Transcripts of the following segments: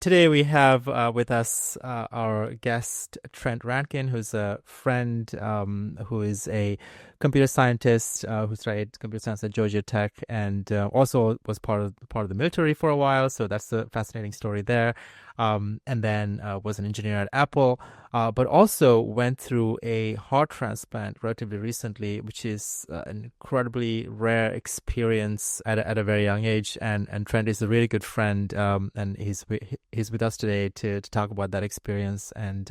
Today we have with us our guest Trent Rankin, who's a friend who is a computer scientist who studied computer science at Georgia Tech and also was part of the military for a while. So that's a fascinating story there. And then was an engineer at Apple, but also went through a heart transplant relatively recently, which is an incredibly rare experience at a very young age. And Trent is a really good friend, and he's with us today to talk about that experience. And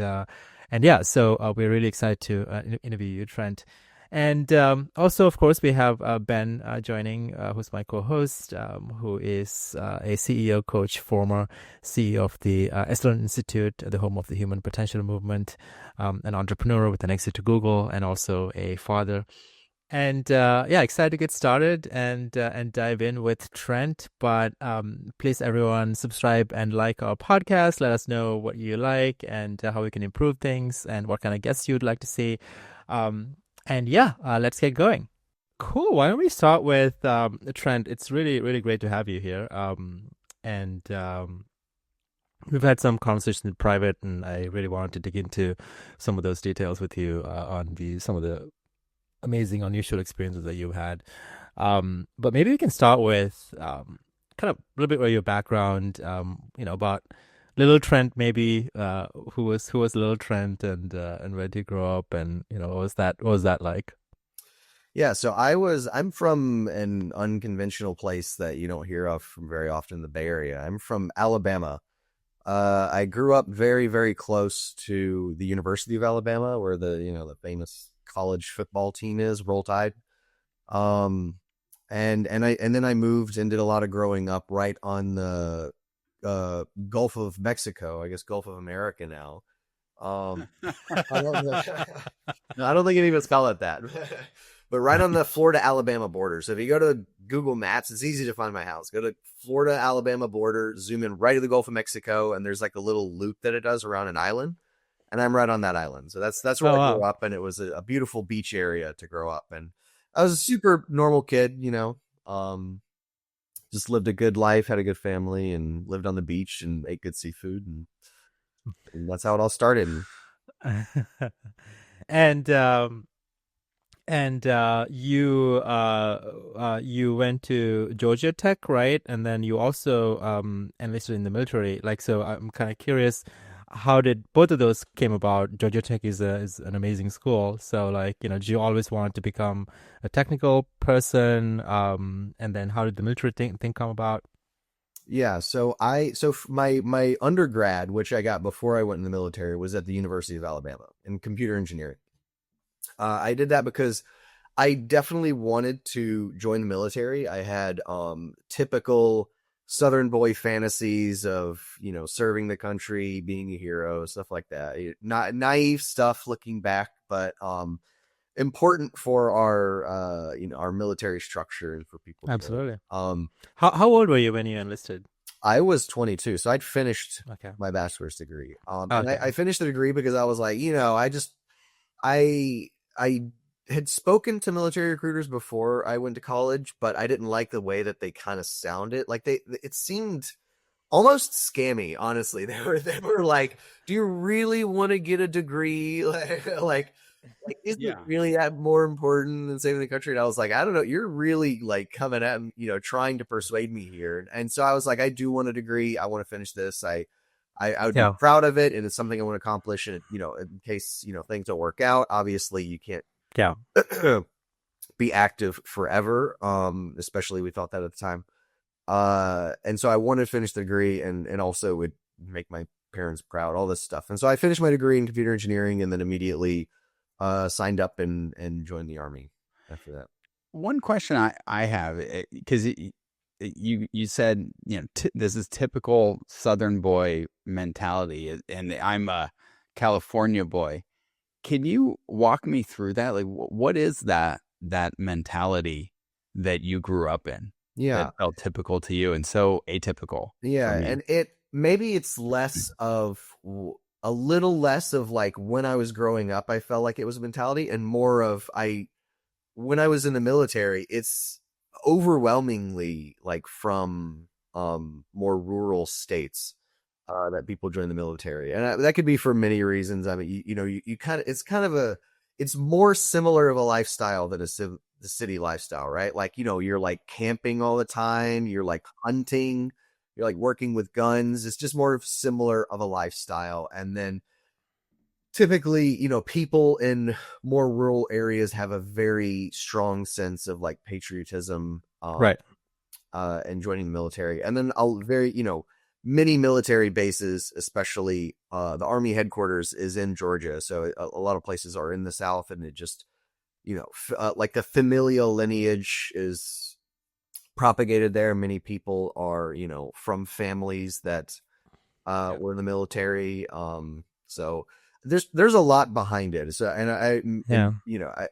yeah, so we're really excited to interview you, Trent. And also, of course, we have Ben joining, who's my co-host, who is a CEO coach, former CEO of the Esalen Institute, the home of the Human Potential Movement, an entrepreneur with an exit to Google, and also a father. And yeah, excited to get started and dive in with Trent. But please, everyone, subscribe and like our podcast. Let us know what you like and how we can improve things and what kind of guests you'd like to see. And yeah, let's get going. Cool. Why don't we start with Trent? It's really, really great to have you here. And we've had some conversations in private, and I really wanted to dig into some of those details with you on some of the amazing, unusual experiences that you've had. But maybe we can start with kind of a little bit of your background, about little Trent, maybe who was little Trent, and where did he grow up, and what was that like? Yeah, so I'm from an unconventional place that you don't hear of from very often in the Bay Area. I'm from Alabama. I grew up very, very close to the University of Alabama, where the famous college football team is, Roll Tide. And then I moved and did a lot of growing up right on the Gulf of Mexico, I guess Gulf of America now. I don't know. No, I don't think any of us call it that. But right on the Florida-Alabama border. So if you go to Google Maps, it's easy to find my house. Go to Florida-Alabama border, zoom in right to the Gulf of Mexico, and there's like a little loop that it does around an island. And I'm right on that island. So that's where Oh, I grew wow. up, and it was a beautiful beach area to grow up. And I was a super normal kid, just lived a good life, had a good family, and lived on the beach and ate good seafood. And that's how it all started. And you went to Georgia Tech, right? And then you also enlisted in the military. Like, so I'm kind of curious, how did both of those came about? Georgia Tech is an amazing school. So, like, did you always want to become a technical person? And then how did the military thing come about? Yeah, my undergrad, which I got before I went in the military, was at the University of Alabama in computer engineering. I did that because I definitely wanted to join the military. I had typical Southern boy fantasies of serving the country, being a hero, stuff like that. Not naive stuff looking back, but important for our military structure and for people to. Absolutely. How old were you when you enlisted? I was 22, so I'd finished Okay. my bachelor's degree. And Okay. I finished the degree because I was like, I had spoken to military recruiters before I went to college, but I didn't like the way that they kind of sounded. Like it seemed almost scammy, honestly. They were like, "Do you really want to get a degree? Like, isn't it Yeah. really that more important than saving the country?" And I was like, I don't know. You're really like coming at me, trying to persuade me here. And so I was like, I do want a degree. I want to finish this. I would be Yeah. proud of it, and it's something I want to accomplish. And in case things don't work out, obviously you can't Yeah. be active forever. Especially we thought that at the time. And so I wanted to finish the degree, and also would make my parents proud, all this stuff. And so I finished my degree in computer engineering, and then immediately signed up and joined the Army after that. One question I have, because you said, this is typical Southern boy mentality, and I'm a California boy. Can you walk me through that? Like, what is that mentality that you grew up in Yeah. that felt typical to you and so atypical Yeah. for me? And maybe it's a little less of like when I was growing up, I felt like it was a mentality, and more of when I was in the military, it's overwhelmingly like from more rural states. that people join the military, and that could be for many reasons. I mean, you kind of it's more similar of a lifestyle than the city lifestyle, right? Like, you're like camping all the time, you're like hunting, you're like working with guns. It's just more similar of a lifestyle. And then typically, people in more rural areas have a very strong sense of like patriotism, Right. and joining the military. And then many military bases, especially the Army headquarters is in Georgia. So a lot of places are in the South, and it just, like the familial lineage is propagated there. Many people are, from families that were in the military. So there's a lot behind it. So,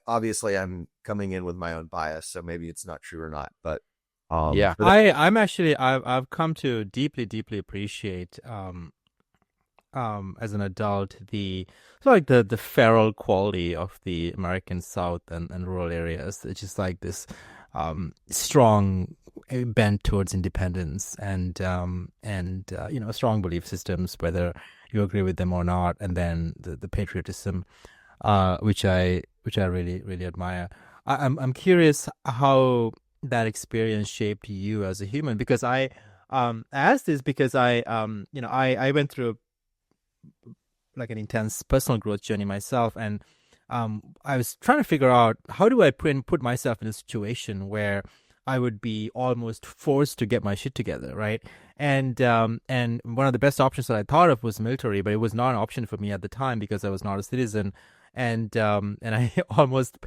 obviously I'm coming in with my own bias, so maybe it's not true or not, but Yeah. I've come to deeply appreciate as an adult the feral quality of the American South and rural areas. It's just like this strong bent towards independence and strong belief systems, whether you agree with them or not, and then the patriotism, which I really admire. I'm curious how that experience shaped you as a human, because I asked this because I went through like an intense personal growth journey myself, and I was trying to figure out how do I put myself in a situation where I would be almost forced to get my shit together, right? And one of the best options that I thought of was military, but it was not an option for me at the time because I was not a citizen. And I almost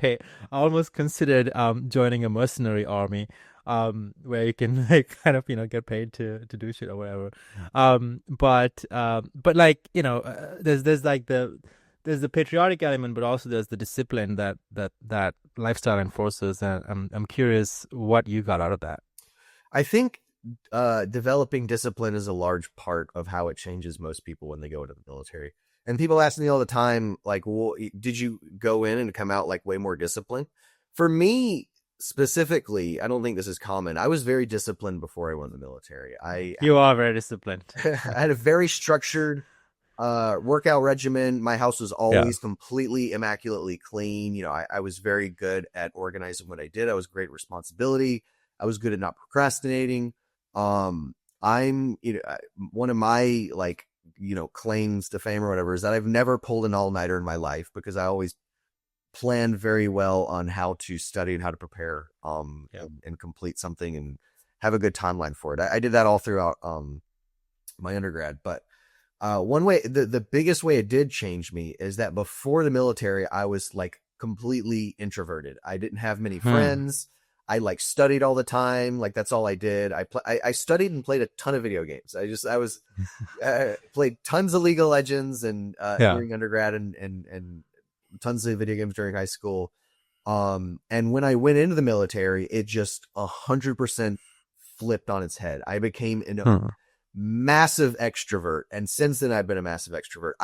considered joining a mercenary army, where you can like kind of get paid to do shit or whatever. But like there's like there's the patriotic element, but also there's the discipline that lifestyle enforces, and I'm curious what you got out of that. I think developing discipline is a large part of how it changes most people when they go into the military. And people ask me all the time, like, well, did you go in and come out like way more disciplined? For me specifically, I don't think this is common. I was very disciplined before I went in the military. You are very disciplined. I had a very structured workout regimen. My house was always completely immaculately clean. I was very good at organizing what I did. I was great at responsibility. I was good at not procrastinating. I'm, one of my like, claims to fame or whatever is that I've never pulled an all-nighter in my life, because I always planned very well on how to study and how to prepare and complete something and have a good timeline for it. I did that all throughout my undergrad. But one way, the biggest way it did change me is that before the military, I was like completely introverted. I didn't have many friends. I like studied all the time. Like that's all I did. I studied and played a ton of video games. I was played tons of League of Legends and during undergrad and tons of video games during high school. And when I went into the military, it just 100% flipped on its head. I became a massive extrovert. And since then I've been a massive extrovert.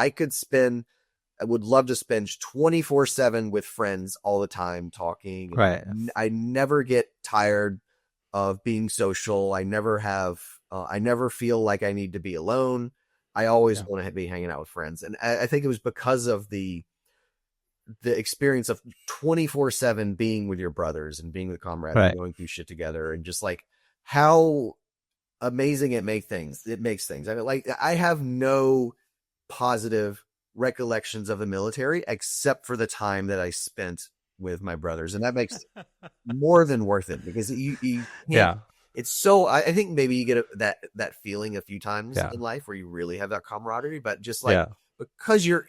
I would love to spend 24/7 with friends all the time talking. Right. I never get tired of being social. I never feel like I need to be alone. I always want to be hanging out with friends. And I think it was because of the experience of 24/7 being with your brothers and being with comrades and going through shit together, and just like how amazing it makes things. I mean, like I have no positive recollections of the military except for the time that I spent with my brothers, and that makes it more than worth it, because you it's so I think maybe you get that feeling a few times in life where you really have that camaraderie, but just like because you're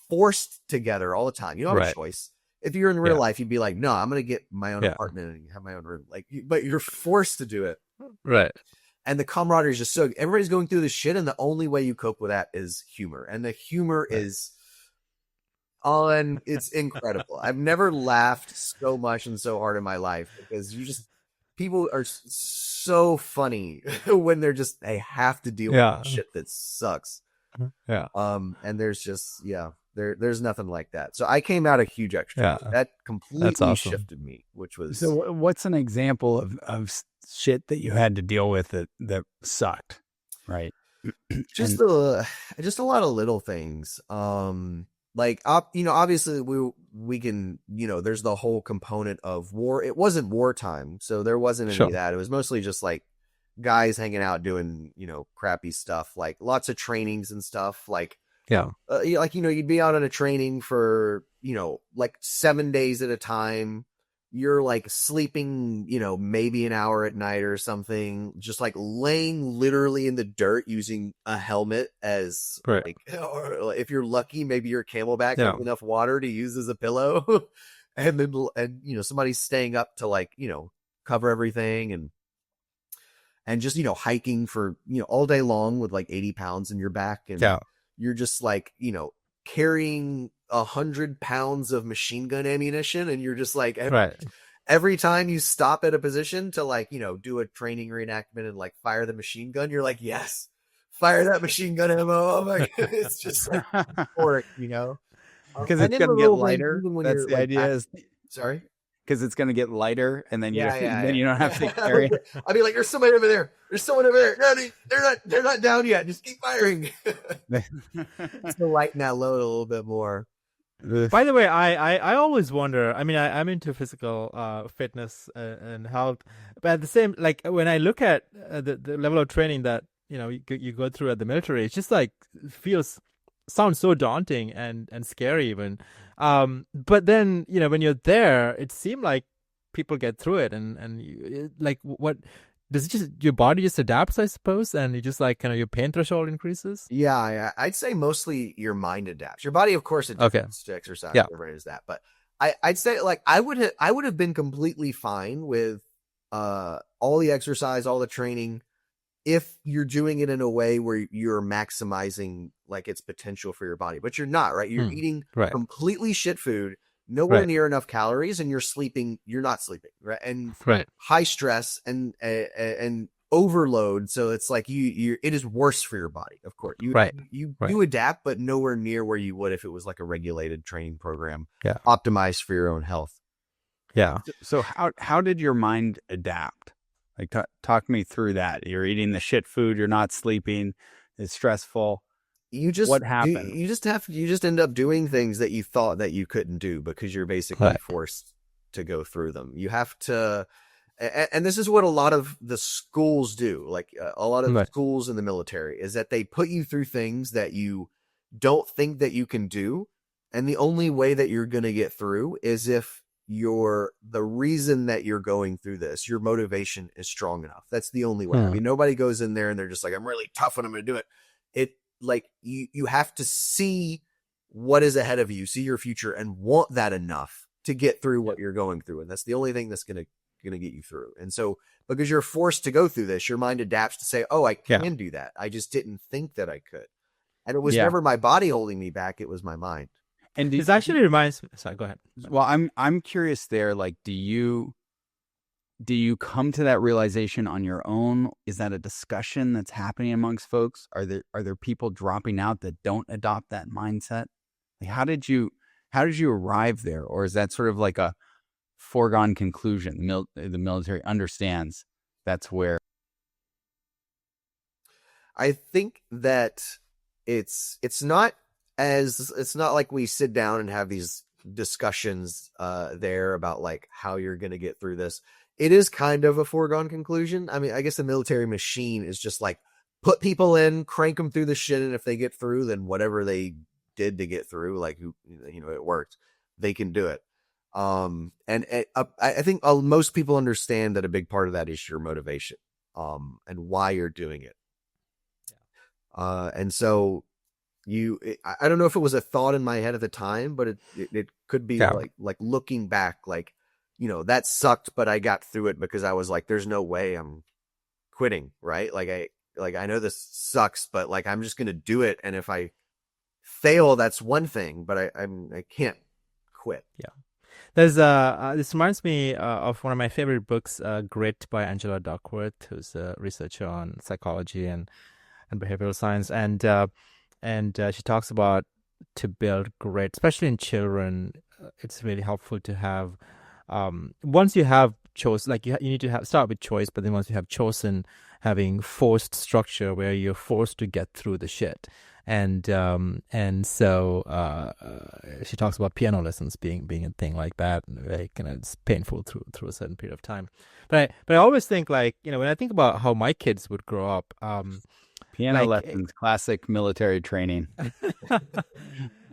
forced together all the time, you don't have a choice. If you're in real life, you'd be like, no, I'm gonna get my own apartment and have my own room, like, but you're forced to do it, right? And the camaraderie is just so, everybody's going through this shit, and the only way you cope with that is humor. And the humor is it's incredible. I've never laughed so much and so hard in my life, because people are so funny when they have to deal with shit that sucks. Yeah. And there's just, there's nothing like that. So I came out a huge extrovert. That completely shifted me, which was. So what's an example of shit that you had to deal with that sucked? Right. Just And just a lot of little things. Like obviously we can, there's the whole component of war. It wasn't wartime, so there wasn't any of Sure. that. It was mostly just like guys hanging out doing, crappy stuff, like lots of trainings and stuff. Like Yeah. you'd be out on a training for, like 7 days at a time. You're like sleeping, maybe an hour at night or something, just like laying literally in the dirt using a helmet as Right. like, or if you're lucky, maybe your camelback Yeah. has enough water to use as a pillow. And then, somebody's staying up to like, cover everything and just, hiking for, all day long with like 80 pounds in your back. And Yeah. you're just like, carrying 100 pounds of machine gun ammunition. And you're just like, Right. every time you stop at a position to like, do a training reenactment and like fire the machine gun, you're like, yes, fire that machine gun ammo. Oh my God. It's just like, euphoric, because And it's in the going to get little things, lighter. even when That's you're the like, idea is sorry. because it's going to get lighter, and then Yeah. then you don't have to carry. I'd be like, there's somebody over there. There's someone over there. No, they're not down yet. Just keep firing. Just to lighten that load a little bit more. By the way, I always wonder. I mean, I'm into physical fitness and health, but at the same, like when I look at the level of training that you go through at the military, it's just like sounds so daunting and scary even. But then when you're there, it seemed like people get through it, and like what does it just your body just adapts, I suppose, and you just like kind of your pain threshold increases. Yeah, I'd say mostly your mind adapts. Your body, of course, adapts to exercise. Yeah. Whatever it is that, but I'd say like I would have been completely fine with all the exercise, all the training, if you're doing it in a way where you're maximizing like its potential for your body. But you're not, right? You're eating completely shit food, nowhere near enough calories, and you're not sleeping, right? And high stress and overload. So it's like it is worse for your body. Of course, you adapt, but nowhere near where you would if it was like a regulated training program, optimized for your own health. Yeah. So how did your mind adapt? Like, talk me through that. You're eating the shit food. You're not sleeping. It's stressful. What happened? You just end up doing things that you thought that you couldn't do because you're basically forced to go through them. You have to, and this is what a lot of the schools do. Like a lot of schools in the military is that they put you through things that you don't think that you can do. And the only way that you're going to get through is if the reason that you're going through this, your motivation is strong enough. That's the only way. I mean, nobody goes in there and they're just like, I'm really tough and I'm going to do it. It like you have to see what is ahead of you, see your future, and want that enough to get through what you're going through. And that's the only thing that's going to get you through. And so because you're forced to go through this, your mind adapts to say, oh, I can do that. I just didn't think that I could. And it was never my body holding me back. It was my mind. And this actually reminds me. Sorry, go ahead. Well, I'm curious there. Like, do you come to that realization on your own? Is that a discussion that's happening amongst folks? Are there people dropping out that don't adopt that mindset? Like, how did you arrive there, or is that sort of like a foregone conclusion? The military understands that's where. I think that it's not like we sit down and have these discussions there about like how you're going to get through this. It is kind of a foregone conclusion. I mean, I guess the military machine is just like put people in, crank them through the shit, and if they get through, then whatever they did to get through, like it worked, they can do it. I think most people understand that a big part of that is your motivation, and why you're doing it. And so I don't know if it was a thought in my head at the time, but it could be like looking back, like, that sucked, but I got through it because I was like, there's no way I'm quitting. Right. I know this sucks, but like, I'm just going to do it. And if I fail, that's one thing, but I can't quit. Yeah. There's this reminds me of one of my favorite books, Grit by Angela Duckworth, who's a researcher on psychology and behavioral science. And she talks about to build grit, especially in children. It's really helpful to have, once you have chosen, like you need to start with choice, but then once you have chosen having forced structure where you're forced to get through the shit. And so she talks about piano lessons being a thing like that, like kind of it's painful through a certain period of time. But I always think, like, when I think about how my kids would grow up, Piano like lessons, classic military training.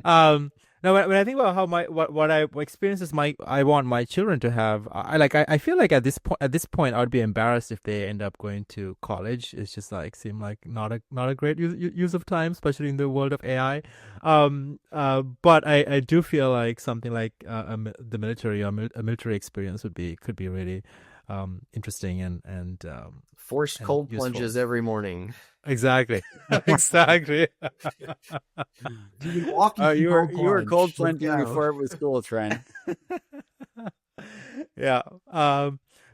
no, when I think about how what experiences I want my children to have, I feel like at this point I would be embarrassed if they end up going to college. It's just like seem like not a great use of time, especially in the world of AI. But I do feel like something like the military or a military experience could be really interesting and Forced and cold useful. plunges every morning. Exactly. Exactly. You were cold plunging before it was cool, Trent. Yeah.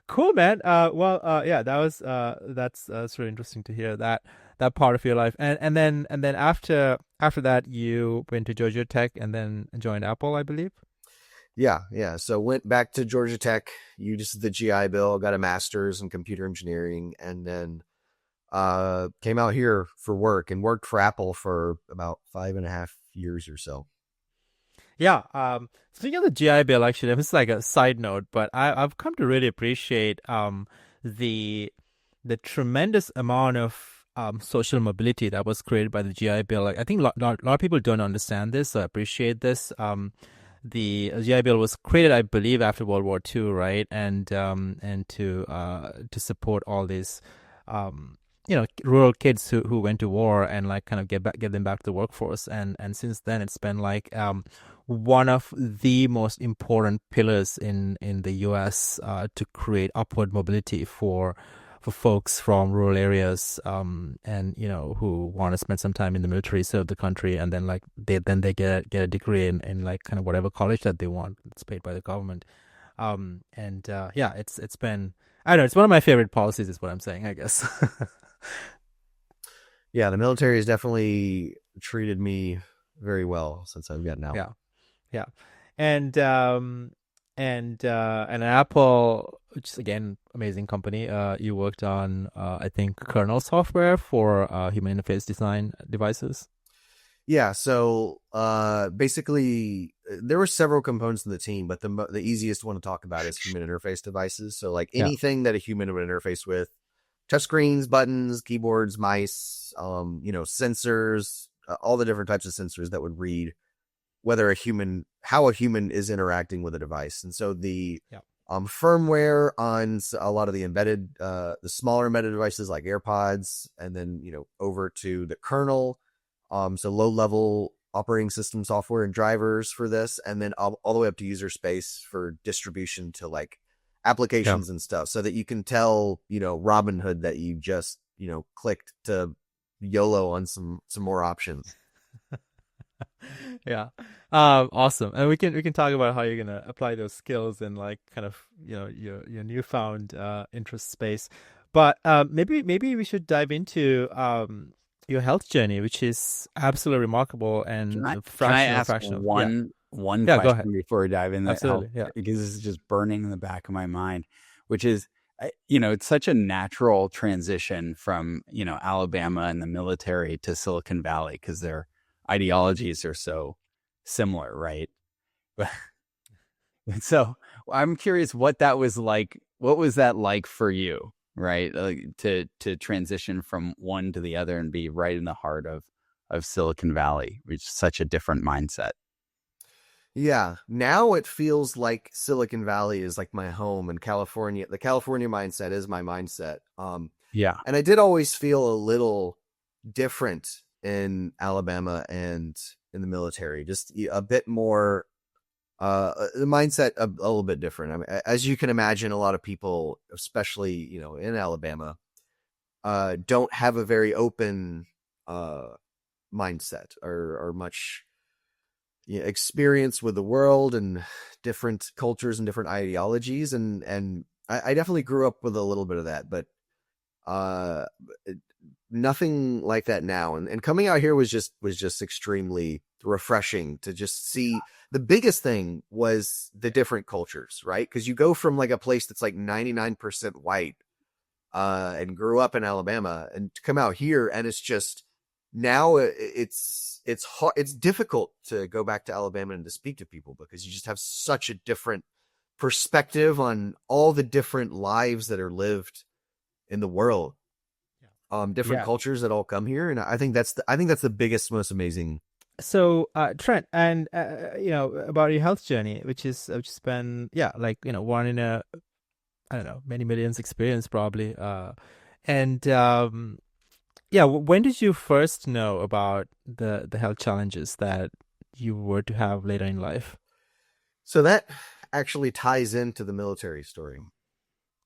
Cool, man. Yeah, that's really interesting to hear that part of your life. And then after that you went to Georgia Tech and then joined Apple, I believe. Yeah. So went back to Georgia Tech, used the GI Bill, got a master's in computer engineering, and then came out here for work and worked for Apple for about 5.5 years or so. Yeah. Speaking of the GI Bill, actually, this is like a side note, but I've come to really appreciate the tremendous amount of social mobility that was created by the GI Bill. Like, I think a lot of people don't understand this, so I appreciate this. The GI Bill was created, I believe, after World War II, right? And to support all these rural kids who went to war and like kind of get them back to the workforce. And since then it's been like one of the most important pillars in the US to create upward mobility for folks from rural areas, and who want to spend some time in the military, serve the country, and then like they get a degree in like kind of whatever college that they want. It's paid by the government. Yeah, it's been, I don't know, it's one of my favorite policies is what I'm saying, I guess. Yeah, the military has definitely treated me very well since I've gotten out. Yeah. And Apple, which is again amazing company. You worked on I think kernel software for human interface design devices. Yeah, so basically there were several components in the team, but the easiest one to talk about is human interface devices. So like anything that a human would interface with, touchscreens, buttons, keyboards, mice, sensors, all the different types of sensors that would read how a human is interacting with a device. And so the firmware on a lot of the embedded, the smaller embedded devices like AirPods, and then, over to the kernel, so low level operating system software and drivers for this, and then all the way up to user space for distribution to like applications and stuff, so that you can tell, Robinhood that you just, clicked to YOLO on some more options. Yeah. Awesome. And we can talk about how you're gonna apply those skills in like kind of your newfound interest space. But maybe we should dive into your health journey, which is absolutely remarkable and Can I fraction ask of one go ahead. question before we dive in? Absolutely, yeah. Because this is just burning in the back of my mind, which is, it's such a natural transition from, Alabama and the military to Silicon Valley because their ideologies are so similar, right? But so I'm curious what that was like. What was that like for you, right? Like to transition from one to the other and be right in the heart of Silicon Valley, which is such a different mindset. Yeah, now it feels like Silicon Valley is like my home, and California, the California mindset is my mindset. Yeah. And I did always feel a little different in Alabama and in the military, just a bit more, the mindset a little bit different. I mean, as you can imagine, a lot of people, especially, in Alabama, don't have a very open mindset or much experience with the world and different cultures and different ideologies. And I definitely grew up with a little bit of that, but nothing like that now. And coming out here was just extremely refreshing to just see. The biggest thing was the different cultures, right? Because you go from like a place that's like 99% white and grew up in Alabama, and to come out here, and it's just now it's hard, it's difficult to go back to Alabama and to speak to people because you just have such a different perspective on all the different lives that are lived in the world, different cultures that all come here, and I think that's the biggest, most amazing. So, Trent, and about your health journey, which has been, like, one in a, I don't know, many millions experience probably. And when did you first know about the health challenges that you were to have later in life? So that actually ties into the military story.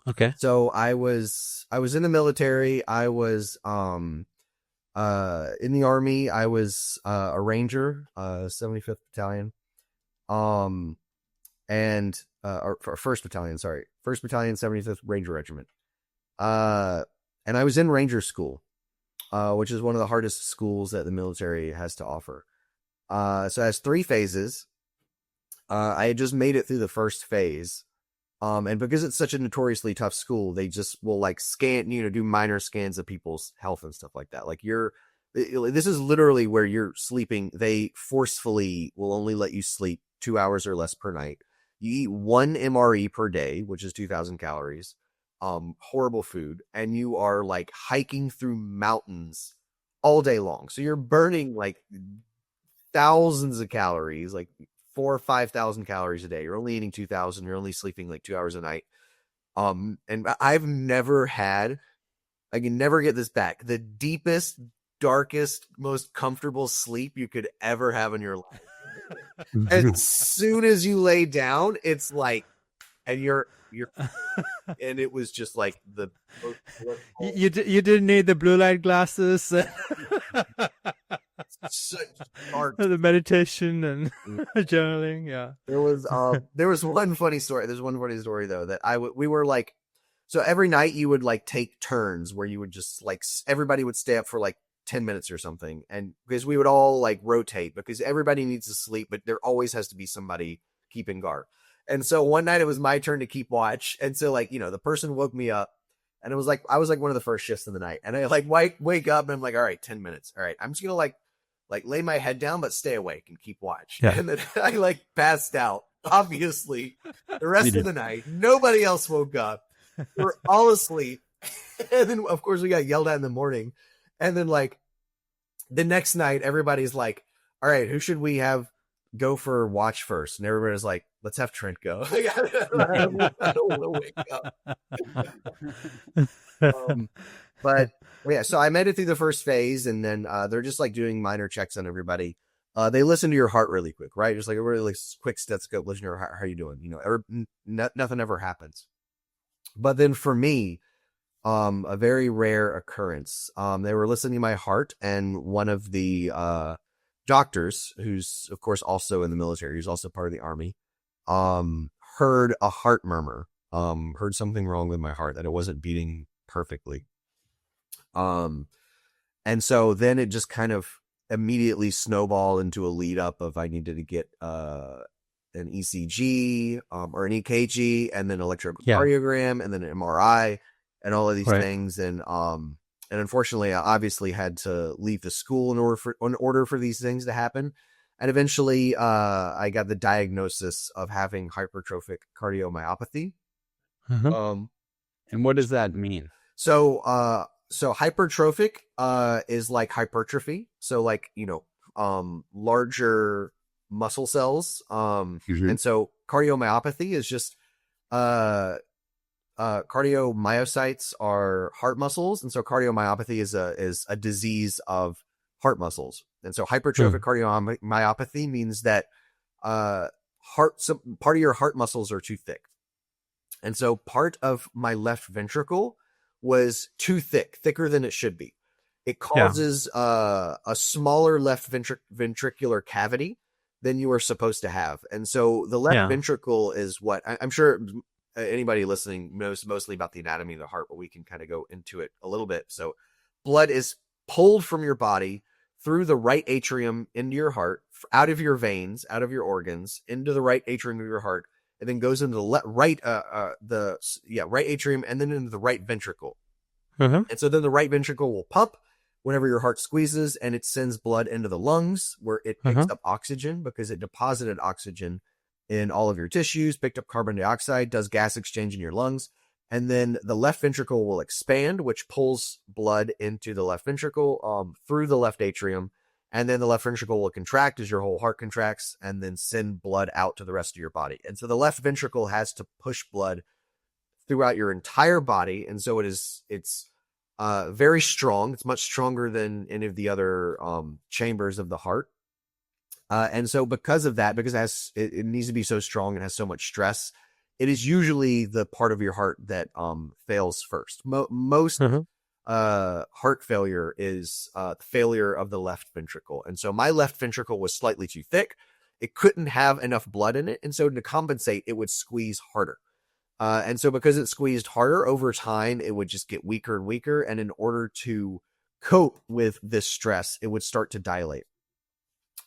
Okay. So I was in the military. I was in the Army. I was a Ranger, 75th Battalion, and or 1st Battalion, 1st Battalion, 75th Ranger Regiment. And I was in Ranger School, which is one of the hardest schools that the military has to offer. So it has 3 phases. I had just made it through the first phase. And because it's such a notoriously tough school, they just will like scan, do minor scans of people's health and stuff like that. Like this is literally where you're sleeping. They forcefully will only let you sleep 2 hours or less per night. You eat 1 MRE per day, which is 2,000 calories. Horrible food. And you are like hiking through mountains all day long. So you're burning like thousands of calories, like 4,000 or 5,000 calories a day. You're only eating 2,000. You're only sleeping like 2 hours a night. And I've never had, I can never get this back, the deepest, darkest, most comfortable sleep you could ever have in your life. As soon as you lay down, it's like, and you're, and it was just like the. You didn't need the blue light glasses. Such dark. The meditation and journaling. Yeah. There was one funny story. There's one funny story though that we were like, so every night you would like take turns where you would just like, everybody would stay up for like 10 minutes or something. And because we would all like rotate because everybody needs to sleep, but there always has to be somebody keeping guard. And so one night it was my turn to keep watch. And so like, the person woke me up and it was like, I was like one of the first shifts of the night and I like wake up and I'm like, all right, 10 minutes. All right. I'm just going to like lay my head down, but stay awake and keep watch. Yeah. And then I like passed out, obviously the rest of the night. Nobody else woke up. We're all asleep. And then of course we got yelled at in the morning. And then like the next night, everybody's like, all right, who should we have go for watch first? And everybody's like, let's have Trent go. I don't want to wake up. But yeah, so I made it through the first phase, and then they're just like doing minor checks on everybody. They listen to your heart really quick, right? Just like a really quick stethoscope, listen to your heart. How are you doing? Nothing ever happens. But then for me, a very rare occurrence. They were listening to my heart, and one of the doctors, who's of course also in the military, who's also part of the Army, heard a heart murmur, heard something wrong with my heart, that it wasn't beating perfectly. And so then it just kind of immediately snowballed into a lead up of I needed to get an ECG or an EKG and then electrocardiogram and then an MRI and all of these things. And unfortunately, I obviously had to leave the school in order for these things to happen. And eventually, I got the diagnosis of having hypertrophic cardiomyopathy. Mm-hmm. And what does that mean? So hypertrophic is like hypertrophy. So like, larger muscle cells. Mm-hmm. And so cardiomyopathy is just cardiomyocytes are heart muscles, and so cardiomyopathy is a disease of heart muscles. And so hypertrophic cardiomyopathy means that part of your heart muscles are too thick. And so part of my left ventricle was too thicker than it should be. It causes a smaller left ventricular cavity than you are supposed to have. And so the left ventricle is what I'm sure anybody listening knows mostly about the anatomy of the heart, but we can kind of go into it a little bit. So blood is pulled from your body through the right atrium into your heart, out of your veins, out of your organs, into the right atrium of your heart, and then goes into the right atrium and then into the right ventricle. Uh-huh. And so then the right ventricle will pump whenever your heart squeezes, and it sends blood into the lungs where it picks Uh-huh. up oxygen because it deposited oxygen in all of your tissues, picked up carbon dioxide, does gas exchange in your lungs. And then the left ventricle will expand, which pulls blood into the left ventricle through the left atrium. And then the left ventricle will contract as your whole heart contracts and then send blood out to the rest of your body. And so the left ventricle has to push blood throughout your entire body. And so it's very strong. It's much stronger than any of the other chambers of the heart. And so because of that, because it needs to be so strong and has so much stress, it is usually the part of your heart that fails first. Most heart failure is failure of the left ventricle. And so my left ventricle was slightly too thick. It couldn't have enough blood in it. And so to compensate, it would squeeze harder. And so because it squeezed harder over time, it would just get weaker and weaker. And in order to cope with this stress, it would start to dilate.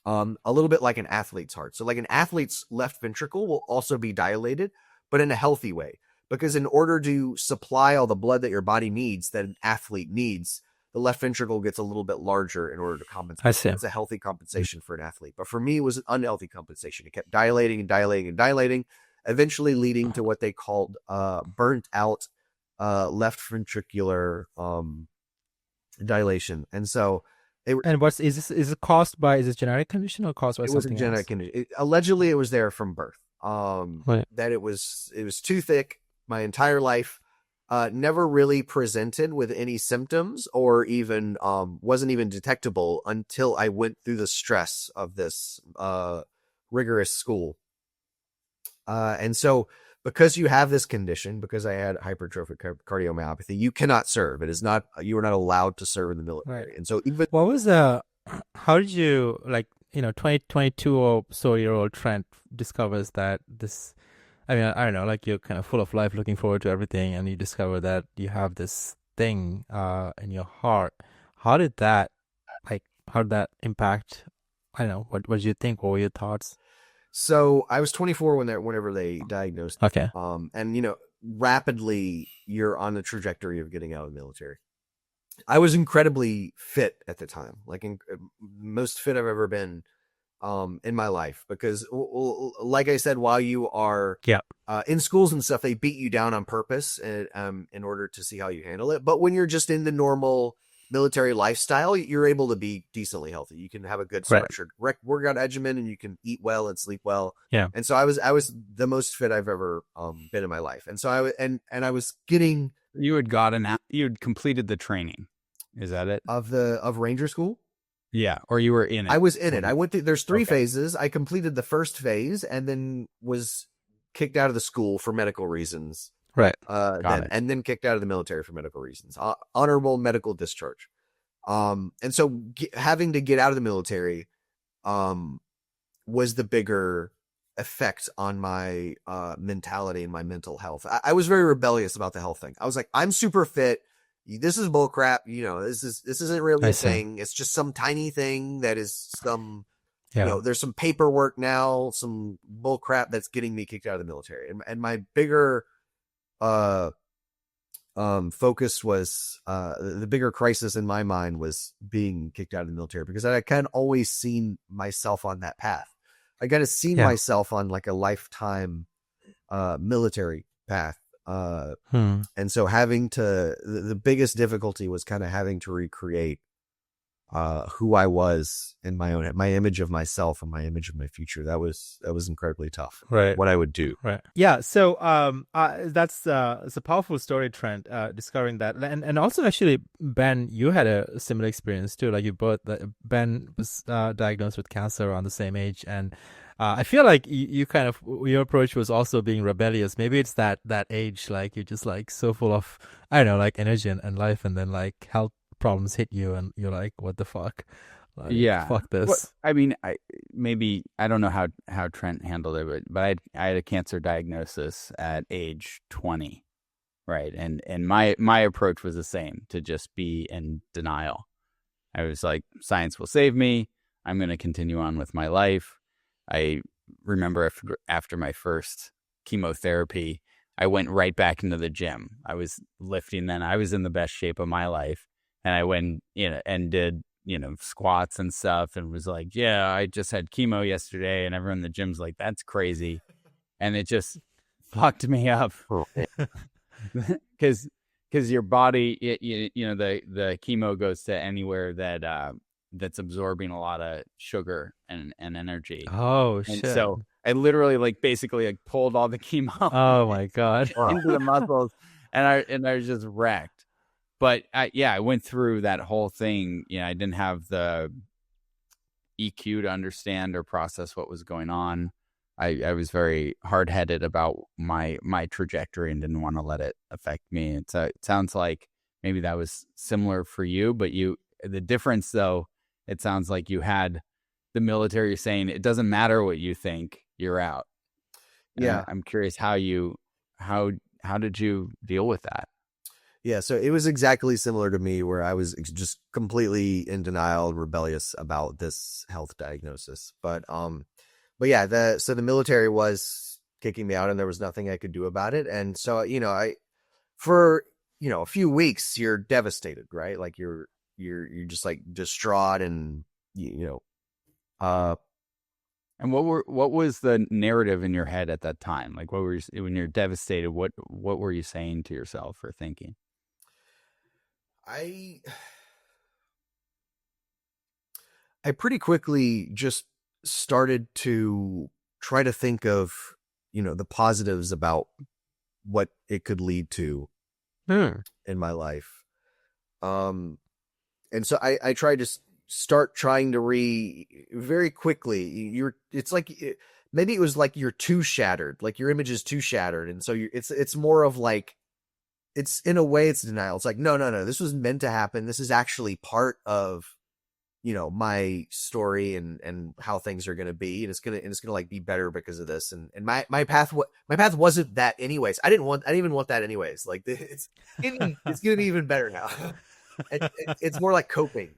A little bit like an athlete's heart. So like an athlete's left ventricle will also be dilated, but in a healthy way. Because in order to supply all the blood that your body needs, that an athlete needs, the left ventricle gets a little bit larger in order to compensate. I see. It's a healthy compensation for an athlete. But for me, it was an unhealthy compensation. It kept dilating and dilating and dilating, eventually leading to what they called burnt out left ventricular dilation. And so And is it caused by, is it genetic condition or caused by it something was a genetic else? condition. Allegedly, it was there from birth. Right. That it was too thick my entire life. Never really presented with any symptoms or even wasn't even detectable until I went through the stress of this rigorous school. And so because you have this condition, because I had hypertrophic cardiomyopathy, you cannot serve. It is not, you are not allowed to serve in the military. Right. And so even What was how did you, like, 22 or so year old Trent discovers that this, I mean, I don't know, like you're kind of full of life, looking forward to everything, and you discover that you have this thing in your heart. How did that impact, I don't know, what did you think? What were your thoughts? So I was 24 whenever they diagnosed. Okay. And rapidly you're on the trajectory of getting out of the military. I was incredibly fit at the time, like most fit I've ever been in my life, because like I said, while you are in schools and stuff, they beat you down on purpose in order to see how you handle it. But when you're just in the normal military lifestyle, you're able to be decently healthy. You can have a good structured workout regimen, and you can eat well and sleep well. Yeah. And so I was the most fit I've ever been in my life. And so I was getting. You had completed the training. Is that it? Of Ranger School? Yeah. Or you were in it? I was in it. I went through, there's 3 phases. I completed the first phase and then was kicked out of the school for medical reasons. Right. And then kicked out of the military for medical reasons. Honorable medical discharge. And so having to get out of the military was the bigger effect on my mentality and my mental health. I was very rebellious about the health thing. I was like, I'm super fit. This is bull crap. This isn't really a thing. It's just some tiny thing that is some, there's some paperwork now, some bull crap that's getting me kicked out of the military. And my bigger focus was the bigger crisis in my mind was being kicked out of the military, because I kind of always seen myself on that path. I kind of seen myself on like a lifetime military path. And so the biggest difficulty was kind of having to recreate who I was in my image of myself and my image of my future. That was incredibly tough. Right. What I would do. Right. Yeah. So that's it's a powerful story, Trent, discovering that. And also actually, Ben, you had a similar experience too. Like you both, Ben was diagnosed with cancer around the same age, and I feel like you kind of, your approach was also being rebellious. Maybe it's that age, like you're just like so full of, I don't know, like energy and life, and then like health problems hit you and you're like, what the fuck? Like, fuck this. Well, I mean, I don't know how Trent handled it, but I had a cancer diagnosis at age 20, right? And my approach was the same, to just be in denial. I was like, science will save me. I'm going to continue on with my life. I remember after my first chemotherapy, I went right back into the gym. I was lifting then. I was in the best shape of my life. And I went, and did, squats and stuff, and was like, yeah, I just had chemo yesterday. And everyone in the gym's like, that's crazy. And it just fucked me up. Because your body, the chemo goes to anywhere that's absorbing a lot of sugar and energy. Oh, and shit. so I literally basically pulled all the chemo Oh my God. into the muscles, and I was just wrecked. But I went through that whole thing. I didn't have the EQ to understand or process what was going on. I was very hard-headed about my trajectory and didn't want to let it affect me. And so it sounds like maybe that was similar for you, but the difference though, it sounds like you had the military saying it doesn't matter what you think, you're out. Yeah. I'm curious how did you deal with that? Yeah, so it was exactly similar to me, where I was just completely in denial and rebellious about this health diagnosis. But yeah, the military was kicking me out, and there was nothing I could do about it. And so, for a few weeks, you're devastated, right? Like you're just like distraught, and And what was the narrative in your head at that time? Like, when you're devastated, what were you saying to yourself or thinking? I pretty quickly just started to try to think of, the positives about what it could lead to in my life. And so I tried to start trying to very quickly. It's like, maybe it was like you're too shattered, like your image is too shattered. And so it's more of like, it's in a way it's denial. It's like, no, this was meant to happen. This is actually part of, my story and how things are going to be. And it's going to like be better because of this. And my path wasn't that anyways. I didn't even want that anyways. Like it's going to be even better now. It's more like coping,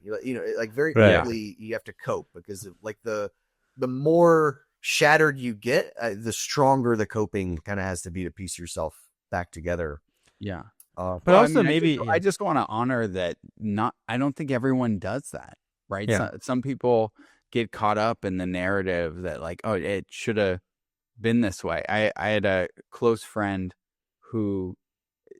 like very quickly you have to cope, because like the more shattered you get, the stronger the coping kind of has to be to piece yourself back together. Yeah. But also I just want to honor that. I don't think everyone does that, right? Yeah. Some people get caught up in the narrative that like, oh, it should have been this way. I had a close friend who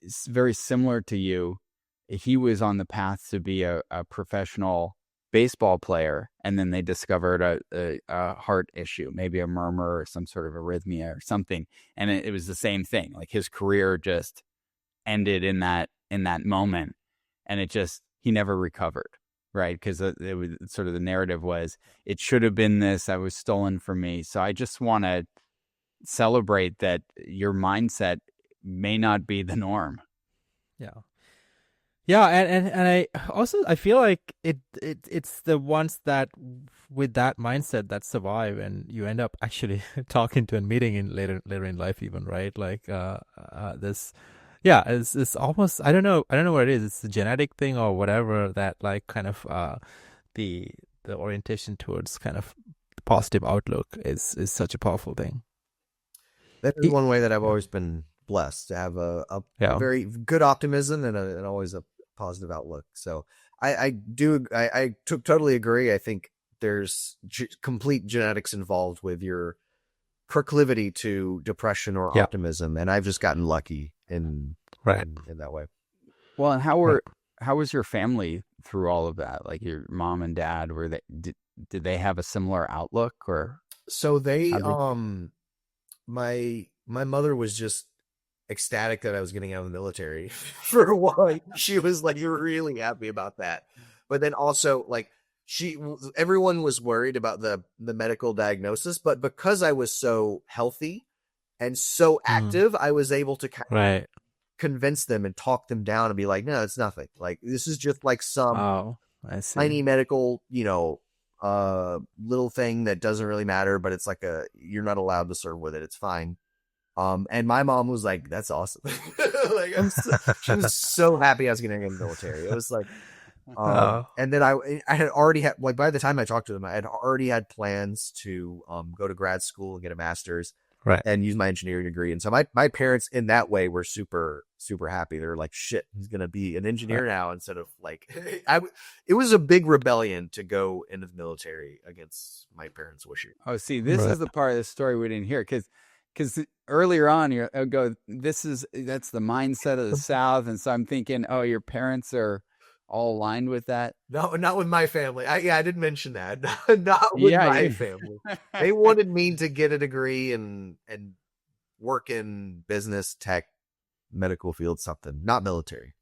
is very similar to you. He was on the path to be a professional baseball player, and then they discovered a heart issue, maybe a murmur or some sort of arrhythmia or something. And it was the same thing. Like his career just ended in that moment, and he never recovered, right? Because it was sort of the narrative was, it should have been this, I was stolen from me. So I just want to celebrate that your mindset may not be the norm. Yeah, and I feel like it's the ones that with that mindset that survive, and you end up actually talking to a meeting in later in life even, right? Like this. Yeah, it's almost, I don't know what it is. It's a genetic thing or whatever, that like kind of the orientation towards kind of positive outlook is such a powerful thing. That is one way that I've always been blessed, to have a very good optimism and always a positive outlook. So I totally agree. I think there's complete genetics involved with your proclivity to depression or optimism, and I've just gotten lucky in that way. Well, and how was your family through all of that? Like your mom and dad, did they have a similar outlook? Or so they my mother was just ecstatic that I was getting out of the military for a while. She was like, "You're really happy about that," but then also like everyone was worried about the medical diagnosis, but because I was so healthy and so active, I was able to kind of convince them and talk them down and be like, "No, it's nothing. Like this is just like some tiny medical, little thing that doesn't really matter, but it's like you're not allowed to serve with it. It's fine." And my mom was like, "That's awesome." Like she was so happy I was getting in the military. It was like, and then I had already by the time I talked to them, I had already had plans to go to grad school and get a master's. Right. and use my engineering degree. And so my parents in that way were super, super happy. They're like, shit, he's going to be an engineer now instead of like, it was a big rebellion to go into the military against my parents' wishes. Oh, see, this Right. is the part of the story we didn't hear because earlier on you go, that's the mindset of the South, and so I'm thinking, oh, your parents are all aligned with that. No, not with my family. I didn't mention that. Not with Yeah, my family. They wanted me to get a degree and work in business, tech, medical field, something, not military.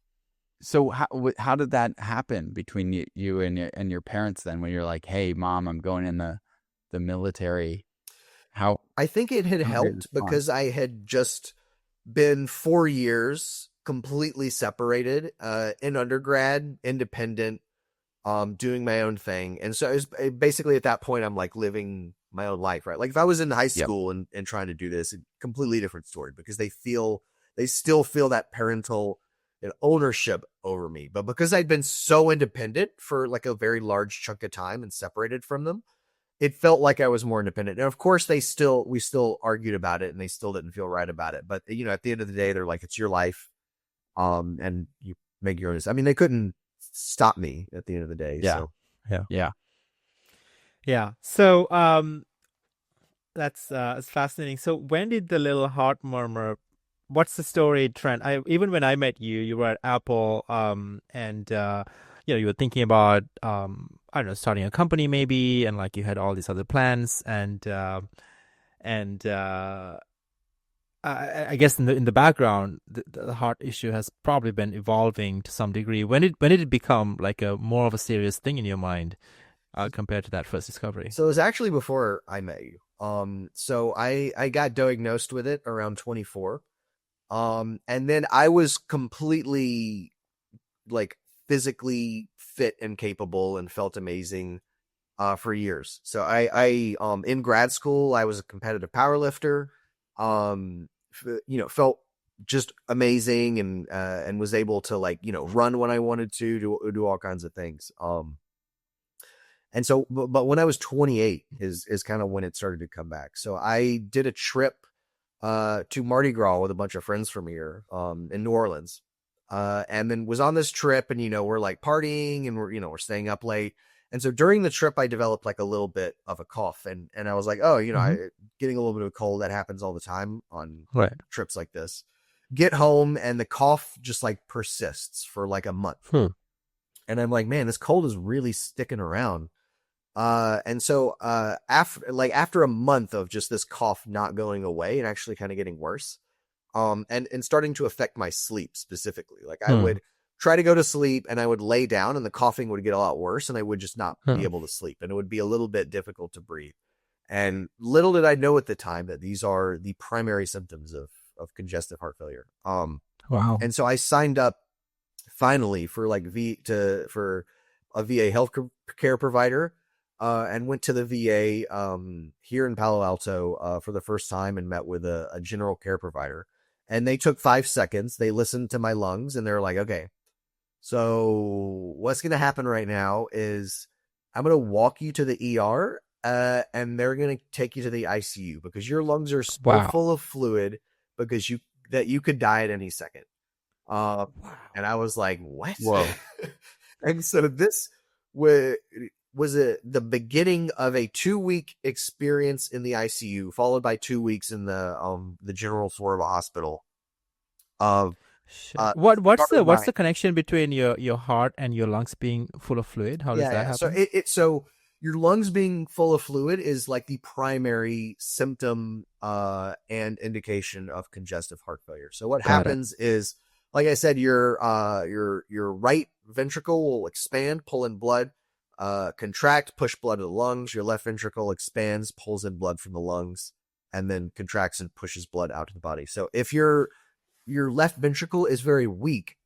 So how did that happen between you and your parents then when you're like, hey, Mom, I'm going in the military? How I think it had how did they helped respond? because I had just been 4 years completely separated, in undergrad, independent, doing my own thing. And so it was basically at that point, I'm like living my own life, right? Like if I was in high Yep. school and trying to do this, a completely different story because they still feel that parental ownership over me. But because I'd been so independent for like a very large chunk of time and separated from them, it felt like I was more independent. And of course we still argued about it and they still didn't feel right about it. But at the end of the day, they're like, it's your life. And you make your own. I mean, they couldn't stop me at the end of the day. Yeah. So Yeah. Yeah. So that's it's fascinating. So when did the little heart murmur? What's the story, Trent? Even when I met you, you were at Apple, and you were thinking about I don't know, starting a company maybe, and like you had all these other plans, and I guess in the background, the heart issue has probably been evolving to some degree. When did it become like a more of a serious thing in your mind, compared to that first discovery? it was actually before I met you. So I got diagnosed with it around 24. And then I was completely like physically fit and capable and felt amazing for years. So I in grad school I was a competitive powerlifter. Felt just amazing and was able to like run when I wanted to do all kinds of things. And so, but when I was 28 is kind of when it started to come back. So I did a trip to Mardi Gras with a bunch of friends from here in New Orleans. And then was on this trip and, we're like partying and we're staying up late. And so during the trip, I developed like a little bit of a cough and I was like, oh, Mm-hmm. getting a little bit of a cold. That happens all the time on Right. trips like this. Get home and the cough just like persists for like a month. Hmm. And I'm like, man, this cold is really sticking around. And so after a month of just this cough not going away and actually kind of getting worse, and starting to affect my sleep specifically. Like I would try to go to sleep and I would lay down and the coughing would get a lot worse and I would just not be able to sleep and it would be a little bit difficult to breathe. And little did I know at the time that these are the primary symptoms of congestive heart failure. Wow. And so I signed up finally for like for a VA health care provider, and went to the VA here in Palo Alto for the first time and met with a general care provider. And they took 5 seconds. They listened to my lungs and they're like, okay, so what's going to happen right now is I'm going to walk you to the ER, and they're going to take you to the ICU because your lungs are still full of fluid because you could die at any second. And I was like, what? Whoa. And so this was the beginning of a 2-week experience in the ICU, followed by 2 weeks in the general floor of a hospital. What's the connection between your heart and your lungs being full of fluid? How does that happen? So your lungs being full of fluid is like the primary symptom and indication of congestive heart failure. So what happens is, like I said, your right ventricle will expand, pull in blood, contract, push blood to the lungs. Your left ventricle expands, pulls in blood from the lungs, and then contracts and pushes blood out to the body. So if your left ventricle is very weak,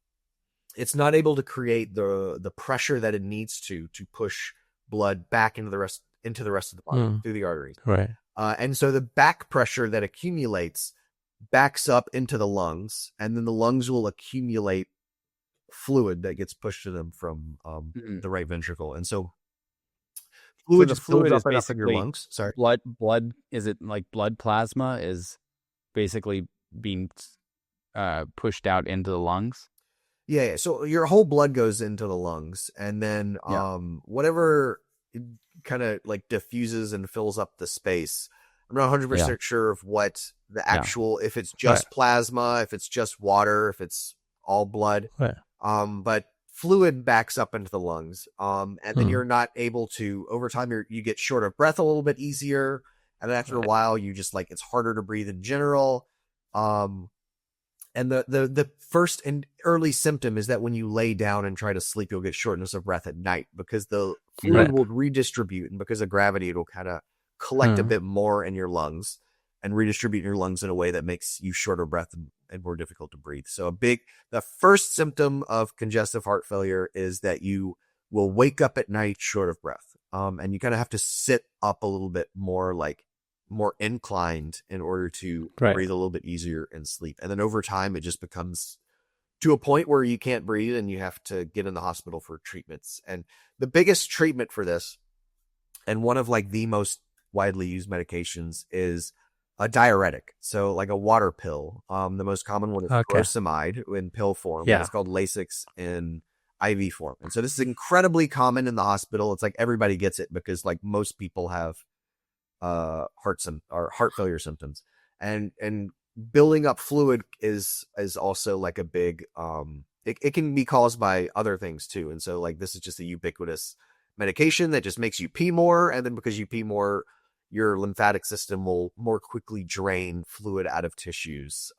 it's not able to create the pressure that it needs to push blood back into the rest of the body through the arteries. Right. And so the back pressure that accumulates backs up into the lungs, and then the lungs will accumulate fluid that gets pushed to them from the right ventricle. And so fluid the just builds fluid is up enough in your basically lungs. Sorry. blood. Is it like blood plasma is basically being pushed out into the lungs? Yeah. So your whole blood goes into the lungs, and then Yeah. whatever kind of like diffuses and fills up the space. I'm not 100% sure of what the actual, if it's just plasma, if it's just water, if it's all blood. Right. But fluid backs up into the lungs. And then you're not able to, over time, you get short of breath a little bit easier. And then after a while, you just like, it's harder to breathe in general. And the first and early symptom is that when you lay down and try to sleep, you'll get shortness of breath at night because the fluid will redistribute, and because of gravity, it'll kind of collect a bit more in your lungs and redistribute in your lungs in a way that makes you shorter breath and more difficult to breathe. So the first symptom of congestive heart failure is that you will wake up at night short of breath. And you kind of have to sit up a little bit more, like more inclined, in order to breathe a little bit easier and sleep. And then over time, it just becomes to a point where you can't breathe and you have to get in the hospital for treatments. And the biggest treatment for this, and one of like the most widely used medications, is a diuretic. So like a water pill. The most common one is furosemide in pill form. Yeah. It's called Lasix in IV form. And so this is incredibly common in the hospital. It's like everybody gets it because like most people have heart failure symptoms, and building up fluid is also like a big it can be caused by other things too. And so like this is just a ubiquitous medication that just makes you pee more, and then because you pee more, your lymphatic system will more quickly drain fluid out of tissues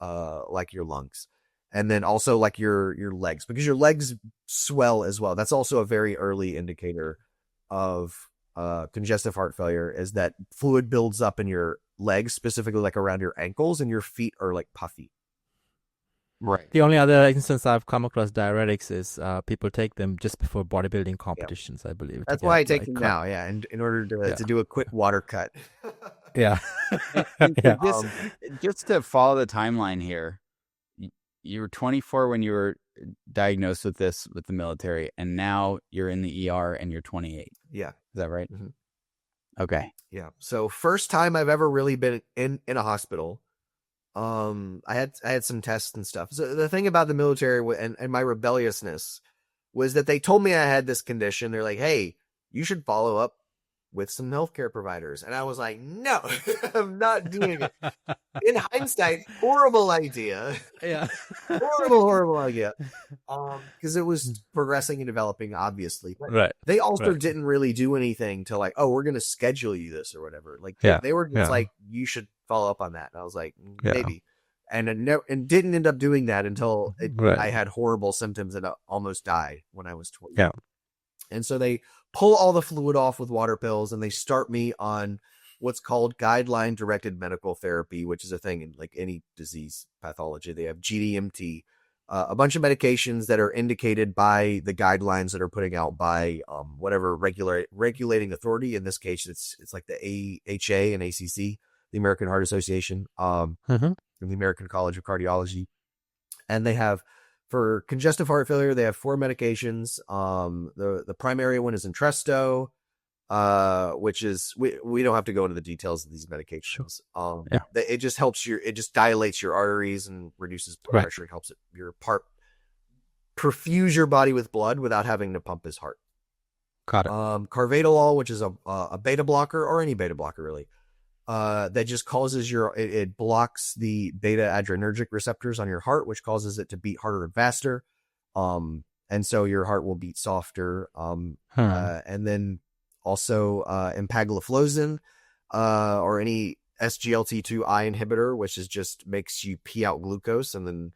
like your lungs, and then also like your legs, because your legs swell as well. That's also a very early indicator of congestive heart failure, is that fluid builds up in your legs, specifically like around your ankles, and your feet are like puffy. Right. The only other instance I've come across diuretics is people take them just before bodybuilding competitions, I believe. That's why I take them now, and in order to do a quick water cut. Yeah. Just to follow the timeline here, you were 24 when you were diagnosed with this with the military, and now you're in the ER and you're 28. Yeah. Is that right? Mm-hmm. Okay. Yeah. So first time I've ever really been in a hospital. I had some tests and stuff. So the thing about the military and my rebelliousness was that they told me I had this condition. They're like, hey, you should follow up with some healthcare providers. And I was like, no, I'm not doing it. In hindsight, horrible idea. Yeah. horrible idea. Because it was progressing and developing, obviously. But they also didn't really do anything to like, oh, we're going to schedule you this or whatever. Like they were just like, you should follow up on that. And I was like, maybe. And didn't end up doing that until I had horrible symptoms and almost died when I was 20. Yeah. And so they pull all the fluid off with water pills, and they start me on what's called guideline directed medical therapy, which is a thing in like any disease pathology. They have GDMT, a bunch of medications that are indicated by the guidelines that are putting out by whatever regulating authority. In this case, it's like the AHA and ACC, the American Heart Association, and the American College of Cardiology. And they have, for congestive heart failure, they have 4 medications. The primary one is Entresto, which is, we don't have to go into the details of these medications. It just helps it just dilates your arteries and reduces blood pressure. It helps perfuse your body with blood without having to pump his heart. Got it. Carvedilol, which is a beta blocker, or any beta blocker really, that just causes it blocks the beta adrenergic receptors on your heart, which causes it to beat harder and faster. And so your heart will beat softer. And then also empagliflozin, or any SGLT2I inhibitor, which is just makes you pee out glucose. And then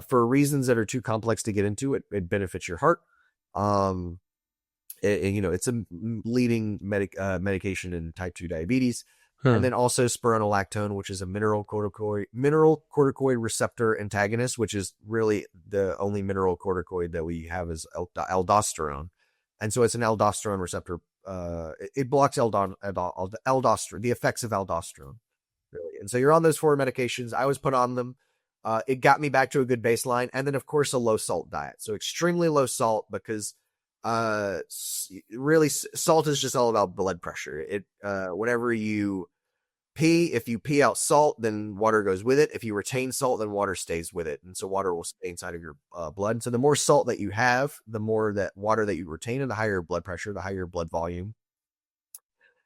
for reasons that are too complex to get into, it benefits your heart. It's a leading medication in type 2 diabetes. And then also spironolactone, which is a mineral corticoid receptor antagonist, which is really the only mineral corticoid that we have is aldosterone. And so it's an aldosterone receptor. It blocks aldosterone, the effects of aldosterone, really. And so you're on those 4 medications. I was put on them. It got me back to a good baseline. And then, of course, a low salt diet. So extremely low salt, because really salt is just all about blood pressure. It whenever you pee, if you pee out salt, then water goes with it. If you retain salt, then water stays with it, and so water will stay inside of your blood. And so the more salt that you have, the more that water that you retain, and the higher blood pressure, the higher blood volume.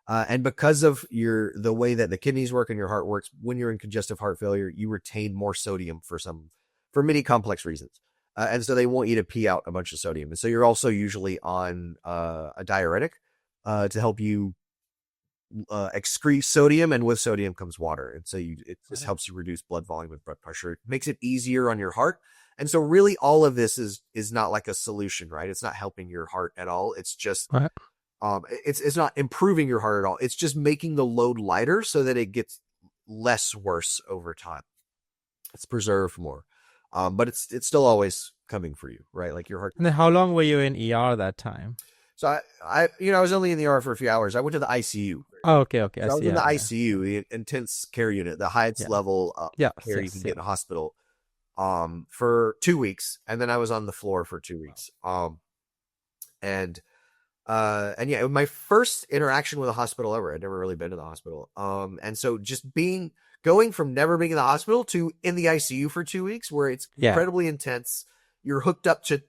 And because of the way that the kidneys work and your heart works, when you're in congestive heart failure, you retain more sodium for many complex reasons. And so they want you to pee out a bunch of sodium. And so you're also usually on a diuretic to help you excrete sodium, and with sodium comes water. And so it just helps you reduce blood volume and blood pressure. It makes it easier on your heart. And so really all of this is not like a solution, right? It's not helping your heart at all. It's just it's not improving your heart at all. It's just making the load lighter so that it gets less worse over time. It's preserved more. But it's still always coming for you, right? Like your heart. And then how long were you in ER that time? So I was only in the ER for a few hours. I went to the ICU. Oh, okay. So I was in the ICU, the intense care unit, the highest level care you can get in a hospital, for 2 weeks, and then I was on the floor for 2 weeks. And yeah, it was my first interaction with a hospital ever. I'd never really been to the hospital. And so just going from never being in the hospital to in the ICU for 2 weeks, where it's incredibly intense. You're hooked up to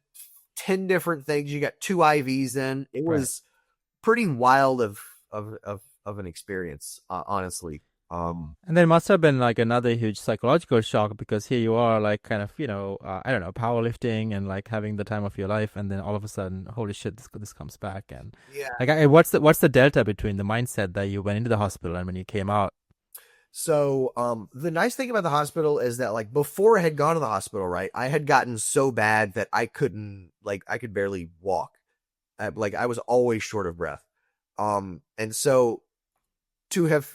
10 different things. You got 2 IVs in. It was pretty wild of an experience, honestly. And then it must have been like another huge psychological shock, because here you are, like kind of, I don't know, powerlifting and like having the time of your life, and then all of a sudden, holy shit, this comes back. And like, what's the delta between the mindset that you went into the hospital and when you came out? So the nice thing about the hospital is that, like, before I had gone to the hospital, right, I had gotten so bad that I could barely walk. I was always short of breath. And so to have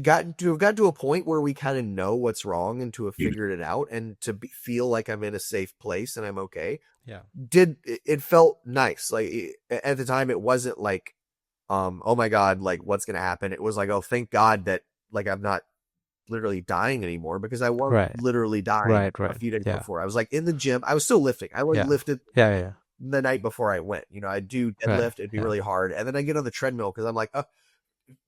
gotten to a point where we kind of know what's wrong, and to have figured it out, and to feel like I'm in a safe place and I'm okay. Yeah. It felt nice. Like, at the time it wasn't like, oh my God, like what's going to happen? It was like, oh, thank God that, like, I'm not literally dying anymore, because I was literally dying a few days before. I was like in the gym. I was still lifting. I lifted the night before I went. I'd do deadlift. It'd be really hard. And then I get on the treadmill, because I'm like,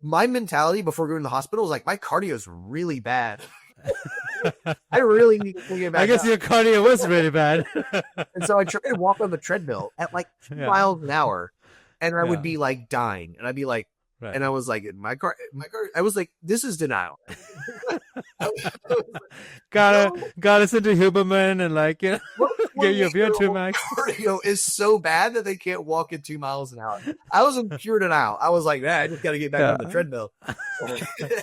my mentality before going to the hospital was like, my cardio is really bad. I really need to get back. I guess your cardio was really bad. And so I tried to walk on the treadmill at like 2 miles an hour, and I would be like dying, and I'd be like, and I was like, my car, I was like, this is denial. Got us into Huberman and like, get you a VO2 max. Cardio is so bad that they can't walk at 2 miles an hour. I was in pure denial. I was like, I just got to get back on the treadmill.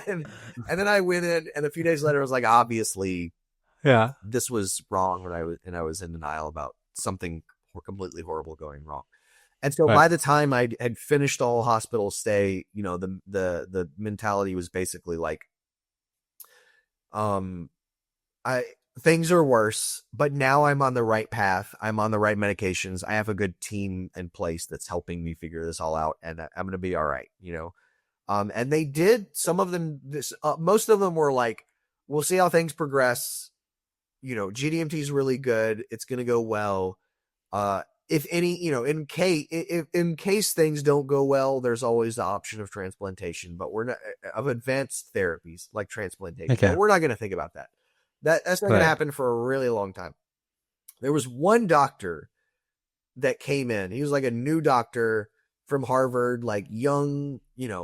and then I went in, and a few days later, I was like, obviously, this was wrong. And I was in denial about something completely horrible going wrong. And so by the time I had finished the whole hospital stay, the mentality was basically like, things are worse, but now I'm on the right path. I'm on the right medications. I have a good team in place that's helping me figure this all out, and I'm going to be all right, and they did. Some of them, most of them were like, we'll see how things progress. GDMT is really good. It's going to go well. If any, in case things don't go well, there's always the option of transplantation, but we're not of advanced therapies like transplantation. Okay. But we're not going to think about that. That's not going to happen for a really long time. There was one doctor that came in. He was like a new doctor from Harvard, like young,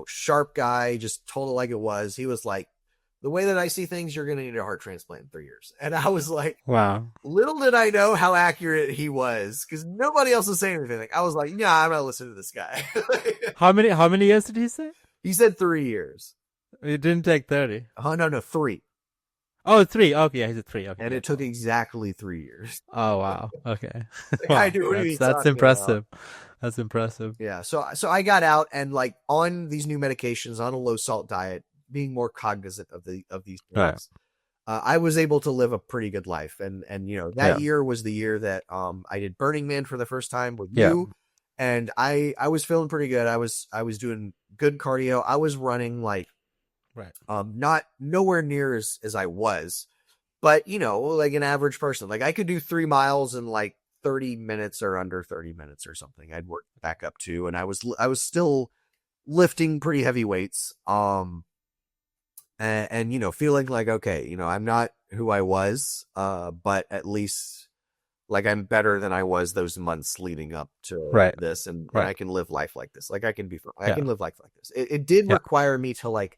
sharp guy, just told it like it was. He was like, the way that I see things, you're going to need a heart transplant in 3 years. And I was like, wow. Little did I know how accurate he was, because nobody else was saying anything. I was like, I'm not listening to this guy. How many years did he say? He said 3 years. It didn't take 30. Oh, no, 3. Oh, 3. Okay, yeah, he said 3. Okay. And it took exactly 3 years. Oh, wow. Okay. Wow. I do. That's impressive. That's impressive. Yeah. So I got out, and like on these new medications, on a low salt diet, being more cognizant of these drugs, I was able to live a pretty good life. And that year was the year that I did Burning Man for the first time with you. And I was feeling pretty good. I was doing good cardio. I was running like not nowhere near as I was, but like an average person. Like I could do 3 miles in like 30 minutes or under 30 minutes or something. I'd worked back up to, and I was still lifting pretty heavy weights. And feeling like, okay, I'm not who I was, but at least like I'm better than I was those months leading up to this, and I can live life like this. Like I can live life like this. It did require me to like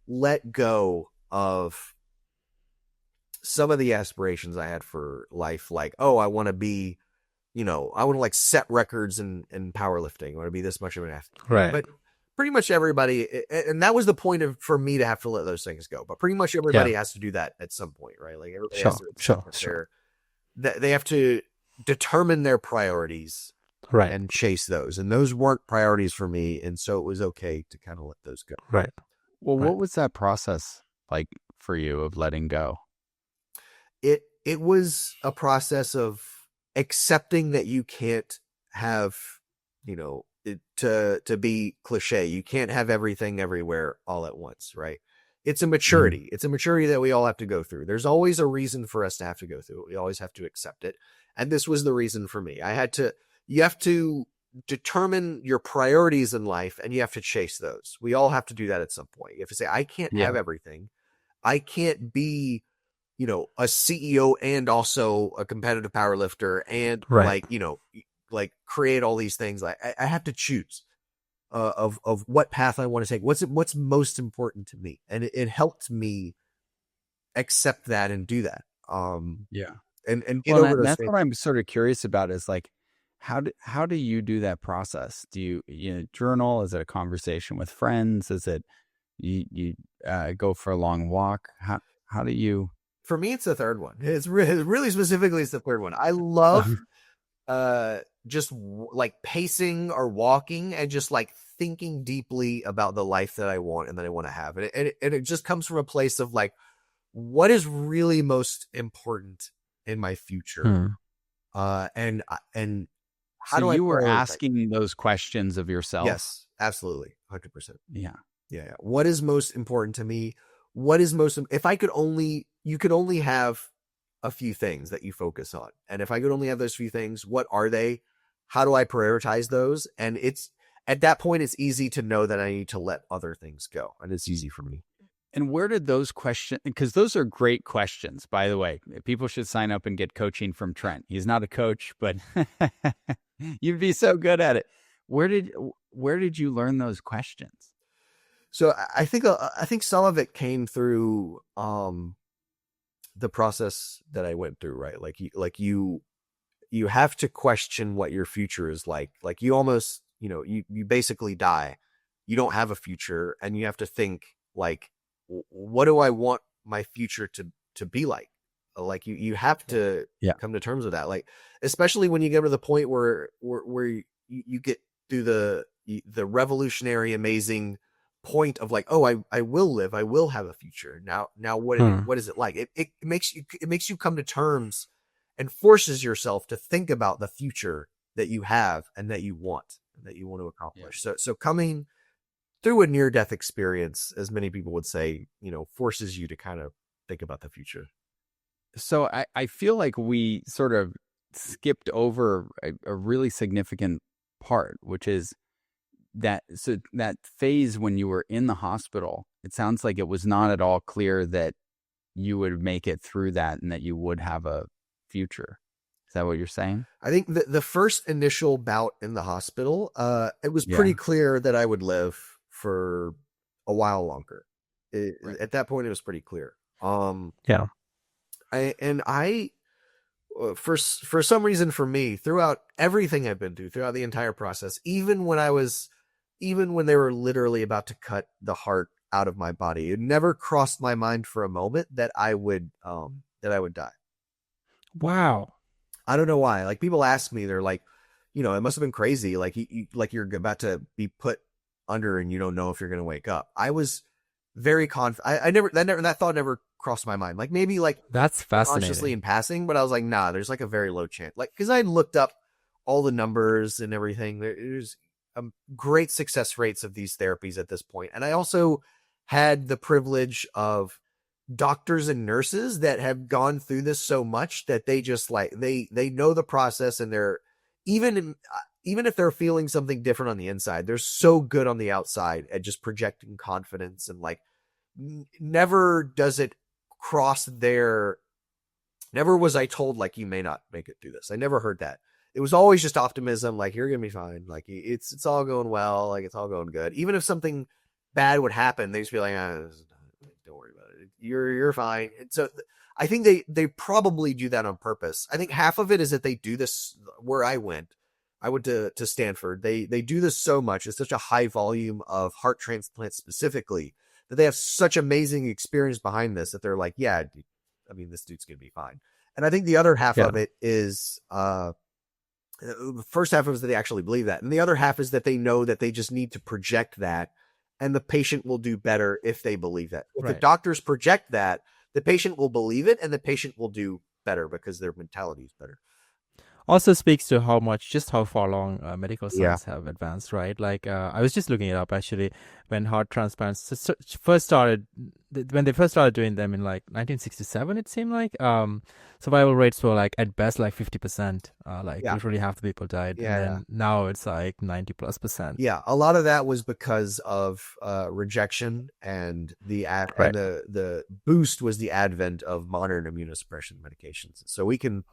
let go of some of the aspirations I had for life. Like, oh, I want to be, I want to like set records in powerlifting. I want to be this much of an athlete. Right. But pretty much everybody, and that was the point for me to have to let those things go. But pretty much everybody has to do that at some point, right? Like everybody has to sure. They have to determine their priorities, right, and chase those. And those weren't priorities for me, and so it was okay to kind of let those go. Right. Well, what was that process like for you of letting go? It was a process of accepting that you can't have, to be cliche, you can't have everything everywhere all at once, right? It's a maturity. It's a maturity that we all have to go through. There's always a reason for us to have to go through it. We always have to accept it. And this was the reason for me. You have to determine your priorities in life, and you have to chase those. We all have to do that at some point. You have to say, I can't have everything. I can't be, a CEO and also a competitive powerlifter and like create all these things. Like I have to choose of what path I want to take. What's most important to me. And it helped me accept that and do that. And get over those that's things. what I'm sort of curious about is like, how do you do that process? Do you journal? Is it a conversation with friends? Is it you go for a long walk? How do you? For me, it's the third one. It's really specifically, it's the third one. I love just like pacing or walking and just like thinking deeply about the life that I want and that I want to have. And it just comes from a place of like, what is really most important in my future? And how do I you were prioritize? asking those questions of yourself? Yes, absolutely. 100%. Yeah. What is most important to me? If I could only, you could only have a few things that you focus on. And if I could only have those few things, what are they? How do I prioritize those? And at that point, it's easy to know that I need to let other things go. And it's easy for me. And where did those questions, because those are great questions, by the way. People should sign up and get coaching from Trent. He's not a coach, but you'd be so good at it. Where did you learn those questions? So I think some of it came through the process that I went through, right? Like you have to question what your future is like. Like you almost, you basically die. You don't have a future, and you have to think like, what do I want my future to be like? Like you have to come to terms with that. Like, especially when you get to the point where you get through the revolutionary, amazing point of like, oh, I will live, I will have a future. Now what is it like? It makes you come to terms and forces yourself to think about the future that you have and that you want to accomplish. So coming through a near-death experience, as many people would say, forces you to kind of think about the future. So I feel like we sort of skipped over a really significant part, which is that phase when you were in the hospital. It sounds like it was not at all clear that you would make it through that and that you would have a future. Is that what you're saying? I think the first initial bout in the hospital, it was pretty clear that I would live for a while longer. At that point, it was pretty clear. For some reason, for me, throughout everything I've been through, throughout the entire process, even when they were literally about to cut the heart out of my body, it never crossed my mind for a moment that I would die. Wow. I don't know why. Like people ask me, they're like, it must have been crazy. Like you're about to be put under and you don't know if you're going to wake up. I was very confident. That thought never crossed my mind. Like maybe like that's fascinating, consciously in passing, but I was like, nah, there's like a very low chance. Like, cause I had looked up all the numbers and everything. There's great success rates of these therapies at this point. And I also had the privilege of doctors and nurses that have gone through this so much that they just like they know the process, and they're even if they're feeling something different on the inside, they're so good on the outside at just projecting confidence, and like never does it cross their, never was I told like you may not make it through this. I never heard that. It was always just optimism, like you're gonna be fine, like it's all going well, like it's all going good. Even if something bad would happen, they just be like, don't worry about it. You're fine. And so I think they probably do that on purpose. I think half of it is that they do this where I went to Stanford. They do this so much. It's such a high volume of heart transplants specifically that they have such amazing experience behind this that they're like, yeah, dude, I mean, this dude's going to be fine. And I think the other half of it is, the first half is that they actually believe that. And the other half is that they know that they just need to project that, and the patient will do better if they believe that. If the doctors project that, the patient will believe it, and the patient will do better because their mentality is better. Also speaks to how far along medical science have advanced, right? Like I was just looking it up actually when heart transplants first started, when they first started doing them in like 1967, it seemed like survival rates were like at best like 50%, literally half the people died, and then now it's like 90+%. Yeah, a lot of that was because of rejection, and and the boost was the advent of modern immunosuppression medications. So we can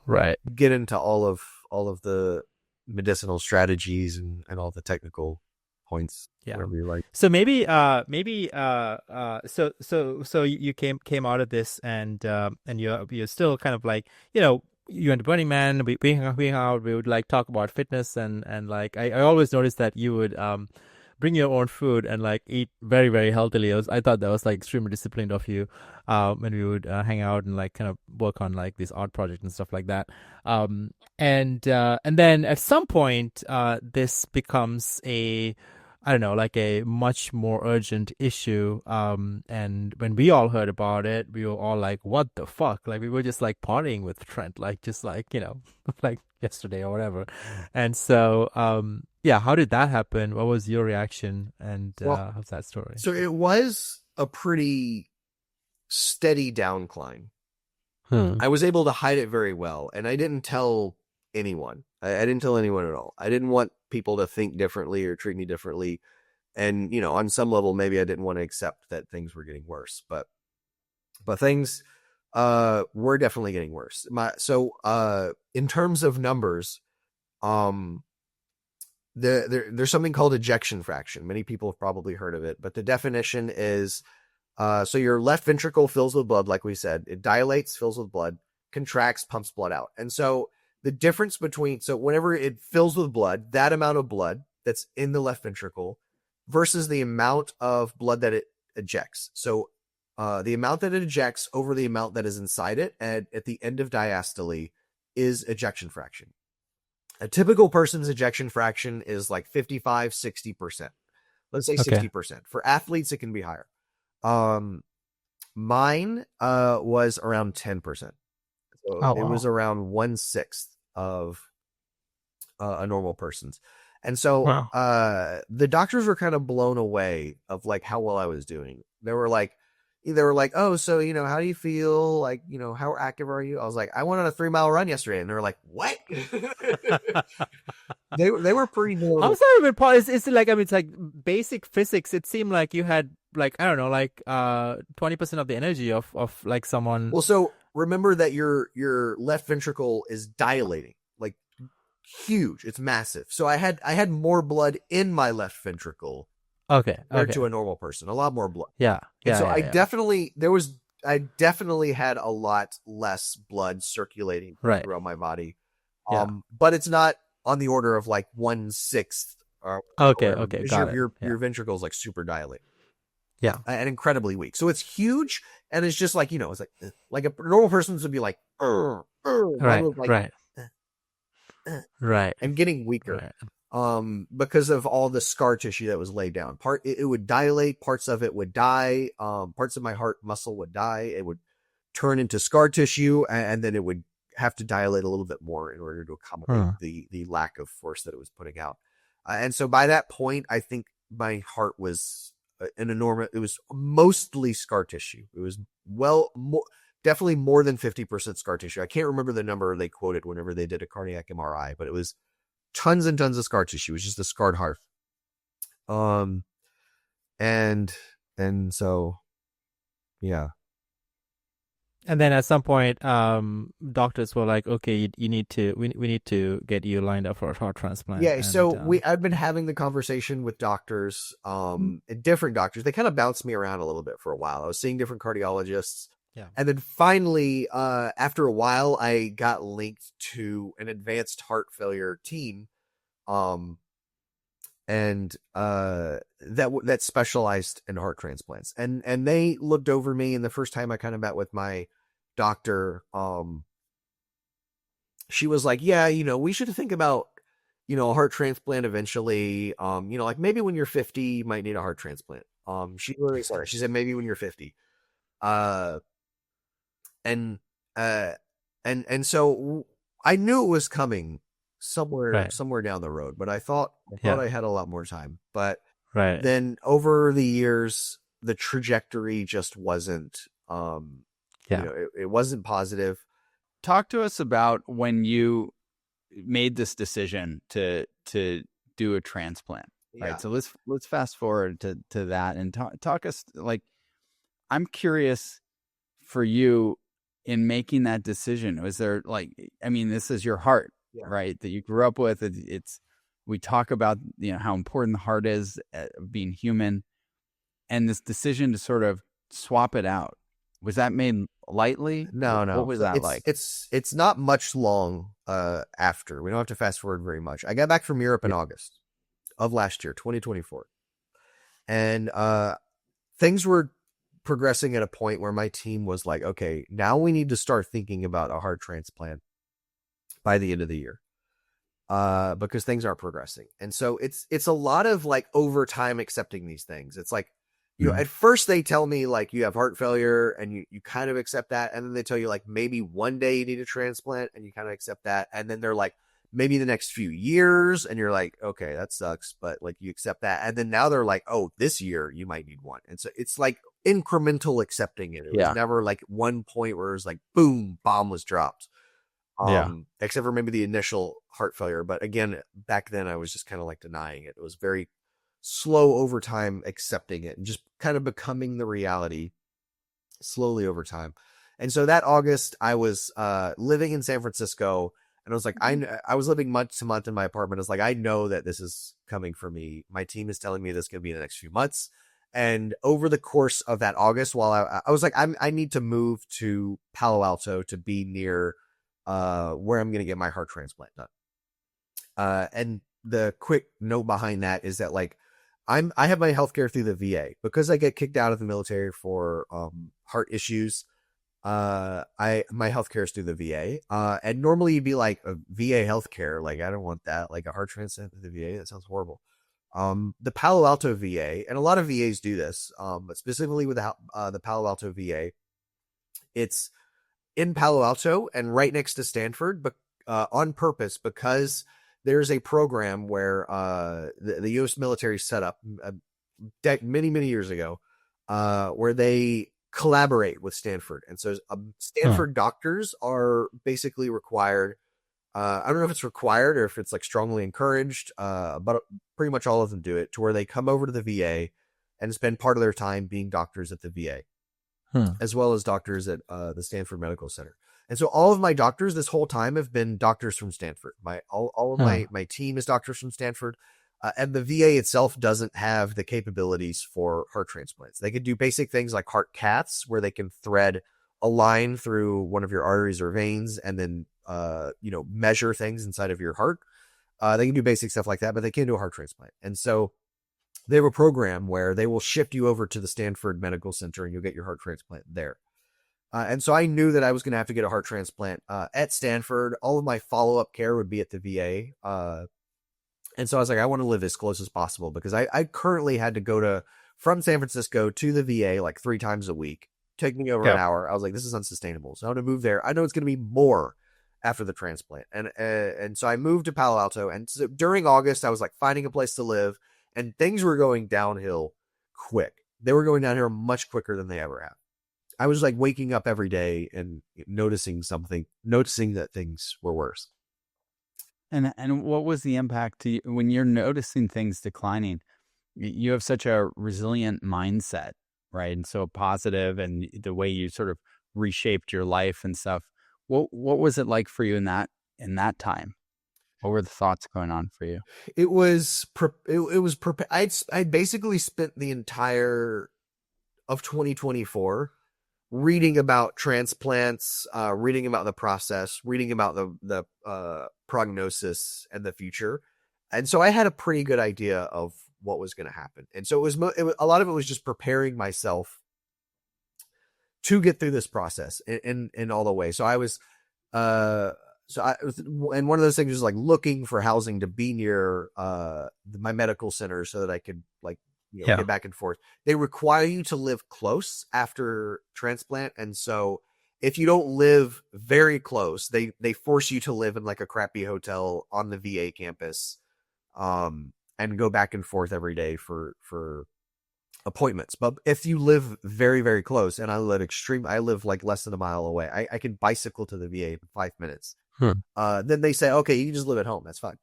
get into all of the medicinal strategies and all the technical points, whatever you like. So so you came out of this, and you're still kind of like, you went to Burning Man, we hung out, we would like talk about fitness, and like I always noticed that you would bring your own food and like eat very, very healthily. I thought that was like extremely disciplined of you when we would hang out and like kind of work on like these art projects and stuff like that. And then at some point this becomes like a much more urgent issue. And when we all heard about it, we were all like, what the fuck? Like we were just like partying with Trent, like just like, like yesterday or whatever. And so, how did that happen? What was your reaction? And how's that story? So it was a pretty steady downcline. I was able to hide it very well, and I didn't tell anyone. I didn't tell anyone at all. I didn't want people to think differently or treat me differently. And, on some level, maybe I didn't want to accept that things were getting worse, but things were definitely getting worse. In terms of numbers, there's something called ejection fraction. Many people have probably heard of it, but the definition is, so your left ventricle fills with blood, like we said, it dilates, fills with blood, contracts, pumps blood out. And so the difference between, so whenever it fills with blood, that amount of blood that's in the left ventricle versus the amount of blood that it ejects. So the amount that it ejects over the amount that is inside it at the end of diastole is ejection fraction. A typical person's ejection fraction is like 55, 60%. Let's say 60%. For athletes, it can be higher. Mine was around 10%. So it was around 1/6 of a normal person's. And so the doctors were kind of blown away of like how well I was doing. They were like, oh, so, how do you feel? Like, how active are you? I was like, I went on a 3-mile run yesterday. And they were like, what? they were pretty new. I'm sorry, but it's like, I mean, it's like basic physics. It seemed like you had like, I don't know, like 20% of the energy of like someone. Well, so remember that your left ventricle is dilating, like huge. It's massive. So I had more blood in my left ventricle. Compared to a normal person, a lot more blood. I definitely had a lot less blood circulating throughout my body. But it's not on the order of like 1/6. Your ventricle is like super dilated. And incredibly weak. So it's huge, and it's just like, it's like a normal person's would be like, right. And getting weaker. Because of all the scar tissue that was laid down. It would dilate, parts of it would die, parts of my heart muscle would die, it would turn into scar tissue, and then it would have to dilate a little bit more in order to accommodate the lack of force that it was putting out. And so by that point, I think my heart was an enormous. It was mostly scar tissue. It was definitely more than 50% scar tissue. I can't remember the number they quoted whenever they did a cardiac MRI, but it was tons and tons of scar tissue. It was just a scarred heart. And so, yeah. And then at some point, doctors were like, "Okay, we need to get you lined up for a heart transplant." Yeah, and, so I've been having the conversation with doctors, different doctors. They kind of bounced me around a little bit for a while. I was seeing different cardiologists. Yeah. And then finally, after a while, I got linked to an advanced heart failure team, and that specialized in heart transplants. And they looked over me, and the first time I kind of met with my doctor, she was like, "Yeah, we should think about, a heart transplant eventually. Like maybe when you're 50, you might need a heart transplant." She literally said, she said, maybe when you're 50. And so I knew it was coming somewhere down the road, but I thought I had a lot more time. But then over the years, the trajectory just wasn't, it wasn't positive. Talk to us about when you made this decision to do a transplant, right? So let's fast forward to that and talk us, like, I'm curious for you in making that decision. Was there, like, I mean, this is your heart, right? That you grew up with. We talk about, how important the heart is, being human, and this decision to sort of swap it out. Was that made lightly? No. What was that like? It's not much long after. We don't have to fast forward very much. I got back from Europe in August of last year, 2024. And things were progressing at a point where my team was like, okay, now we need to start thinking about a heart transplant by the end of the year. Because things aren't progressing. And so it's a lot of like over time accepting these things. It's like, at first they tell me like you have heart failure and you kind of accept that. And then they tell you like maybe one day you need a transplant and you kind of accept that. And then they're like, maybe the next few years. And you're like, okay, that sucks. But like you accept that. And then now they're like, oh, this year you might need one. And so it's like incremental accepting it. It was never like one point where it was like, boom, bomb was dropped. Except for maybe the initial heart failure. But again, back then I was just kind of like denying it. It was very slow over time, accepting it and just kind of becoming the reality slowly over time. And so that August I was living in San Francisco, and I was like, I was living month to month in my apartment. I was like, I know that this is coming for me. My team is telling me this is going to be in the next few months. And over the course of that August, while I was like, I need to move to Palo Alto to be near where I'm going to get my heart transplant done. And the quick note behind that is that like I have my healthcare through the VA because I get kicked out of the military for heart issues. My healthcare is through the VA. And normally you'd be like, a VA healthcare, like I don't want that, like a heart transplant through the VA. That sounds horrible. The Palo Alto VA, and a lot of VAs do this, but specifically with the Palo Alto VA, it's in Palo Alto and right next to Stanford, but on purpose, because there's a program where the U.S. military set up many, many years ago where they collaborate with Stanford. And so Stanford doctors are basically required. I don't know if it's required or if it's like strongly encouraged, but pretty much all of them do it, to where they come over to the VA and spend part of their time being doctors at the VA, as well as doctors at the Stanford Medical Center. And so all of my doctors this whole time have been doctors from Stanford. All of my team is doctors from Stanford. And the VA itself doesn't have the capabilities for heart transplants. They could do basic things like heart caths, where they can thread a line through one of your arteries or veins and then, measure things inside of your heart. They can do basic stuff like that, but they can't do a heart transplant. And so they have a program where they will shift you over to the Stanford Medical Center and you'll get your heart transplant there. And so I knew that I was going to have to get a heart transplant at Stanford. All of my follow-up care would be at the VA. And so I was like, I want to live as close as possible, because I currently had to go from San Francisco to the VA like 3 times a week, take me over an hour. I was like, this is unsustainable. So I want to move there. I know it's going to be more after the transplant. And so I moved to Palo Alto. And so during August, I was like finding a place to live, and things were going downhill quick. They were going down here much quicker than they ever have. I was like waking up every day and noticing that things were worse. And what was the impact to you when you're noticing things declining? You have such a resilient mindset, right? And so positive, and the way you sort of reshaped your life and stuff. What was it like for you in that time? What were the thoughts going on for you? It was I'd basically spent the entire of 2024 reading about transplants, reading about the process, reading about the prognosis and the future. And so I had a pretty good idea of what was going to happen. And so it was a lot of it was just preparing myself to get through this process in all the way. So I was, and one of those things was like looking for housing to be near my medical center so that I could get back and forth. They require you to live close after transplant, and so if you don't live very close, they force you to live in like a crappy hotel on the VA campus, and go back and forth every day for appointments. But if you live very, very close, and I live like less than a mile away, I can bicycle to the VA in 5 minutes. Then they say, okay, you can just live at home. That's fine.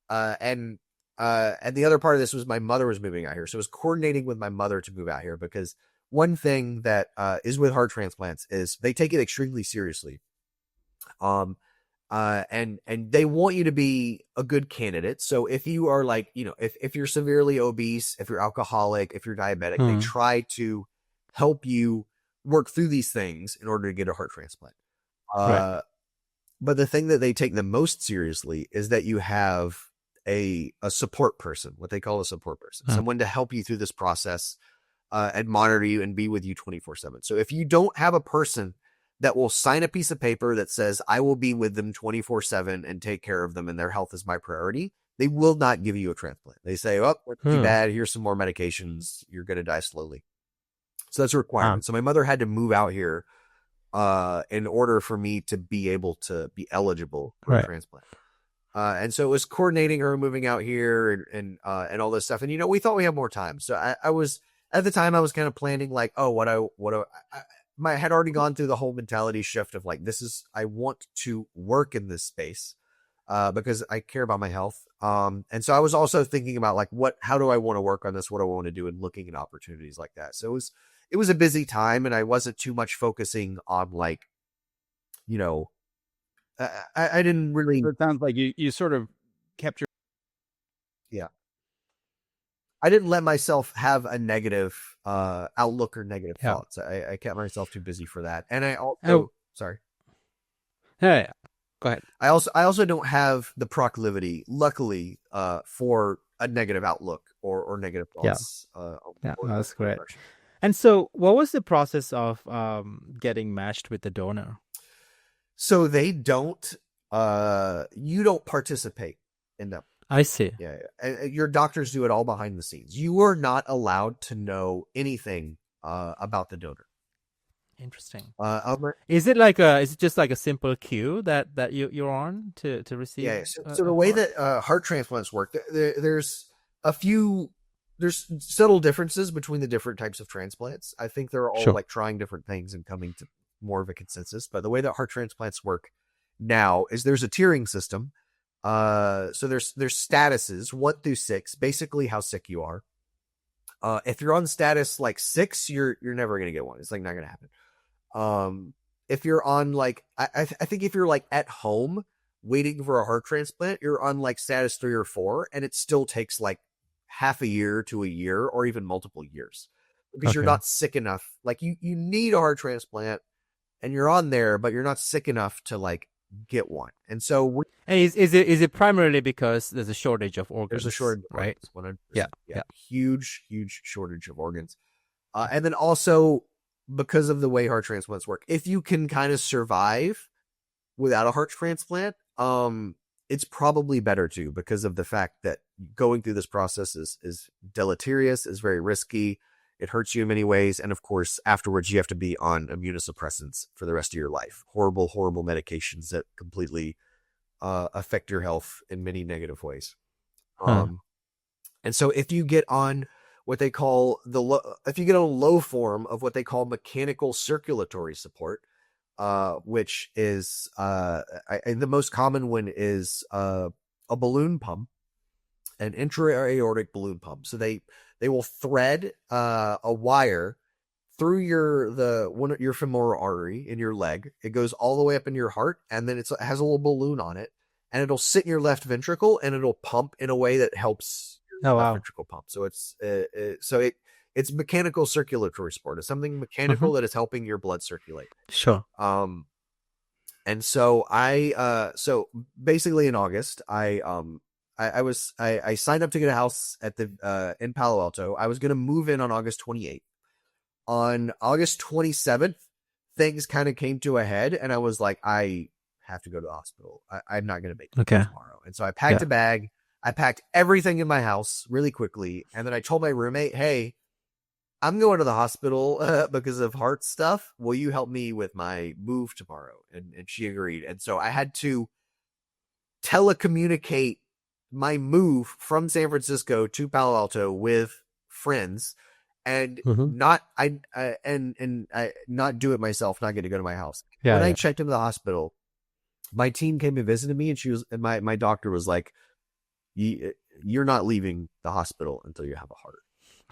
And the other part of this was my mother was moving out here. So it was coordinating with my mother to move out here, because one thing that is with heart transplants is they take it extremely seriously. And they want you to be a good candidate. So if you are like, if you're severely obese, if you're alcoholic, if you're diabetic, they try to help you work through these things in order to get a heart transplant. Right. But the thing that they take the most seriously is that you have a support person, what they call a support person, someone to help you through this process, and monitor you and be with you 24/7. So if you don't have a person that will sign a piece of paper that says, I will be with them 24/7 and take care of them and their health is my priority, they will not give you a transplant. They say, oh, we're too bad. Here's some more medications. You're going to die slowly. So that's a requirement. So my mother had to move out here in order for me to be able to be eligible for a transplant. And so it was coordinating her moving out here and all this stuff. And, we thought we had more time. So I was, at the time I was kind of planning like, oh, I had already gone through the whole mentality shift of like, I want to work in this space, because I care about my health. And so I was also thinking about like, how do I want to work on this? What do I want to do? And looking at opportunities like that. So it was a busy time, and I wasn't too much focusing on like, I didn't really. So it sounds like you sort of kept your. Yeah. I didn't let myself have a negative outlook or negative thoughts. I kept myself too busy for that. And I also, sorry. Yeah. Go ahead. I also don't have the proclivity, luckily, for a negative outlook or negative thoughts. That's great. And so what was the process of getting matched with the donor? So they don't, you don't participate in them. I see. Yeah. Your doctors do it all behind the scenes. You are not allowed to know anything about the donor. Interesting. Is it just like a simple queue that you're on to receive? Yeah. So the way that heart transplants work, there's subtle differences between the different types of transplants. I think they're all like trying different things and coming to more of a consensus. But the way that heart transplants work now is there's a tiering system. So there's statuses 1 through 6, basically how sick you are. If you're on status like 6, you're never gonna get one. It's like not gonna happen. If you're on like I think if you're like at home waiting for a heart transplant, you're on like status 3 or 4, and it still takes like half a year to a year or even multiple years because you're not sick enough. Like you need a heart transplant and you're on there, but you're not sick enough to like get one. And so is it primarily because there's a shortage of organs? There's a shortage, right? 100%. Yeah. Huge shortage of organs. And then also because of the way heart transplants work, if you can kind of survive without a heart transplant, it's probably better too, because of the fact that going through this process is deleterious, is very risky. It hurts you in many ways. And of course, afterwards, you have to be on immunosuppressants for the rest of your life. Horrible, horrible medications that completely affect your health in many negative ways. And so if you get on what they call if you get a low form of what they call mechanical circulatory support, which is the most common one is a balloon pump, an intra-aortic balloon pump. So they will thread a wire through your femoral artery in your leg. It goes all the way up in your heart, and then it has a little balloon on it, and it'll sit in your left ventricle, and it'll pump in a way that helps your left ventricle pump. So it's mechanical circulatory support. It's something mechanical that is helping your blood circulate. Sure. And so so basically in August, I signed up to get a house in Palo Alto. I was going to move in on August 28th. On August 27th, things kind of came to a head, and I was like, I have to go to the hospital. I'm not going to make it tomorrow. And so I packed a bag. I packed everything in my house really quickly. And then I told my roommate, hey, I'm going to the hospital because of heart stuff. Will you help me with my move tomorrow? And she agreed. And so I had to telecommunicate my move from San Francisco to Palo Alto with friends, and not do it myself, not get to go to my house. When I checked into the hospital, my team came and visited me, and my doctor was like, you're not leaving the hospital until you have a heart.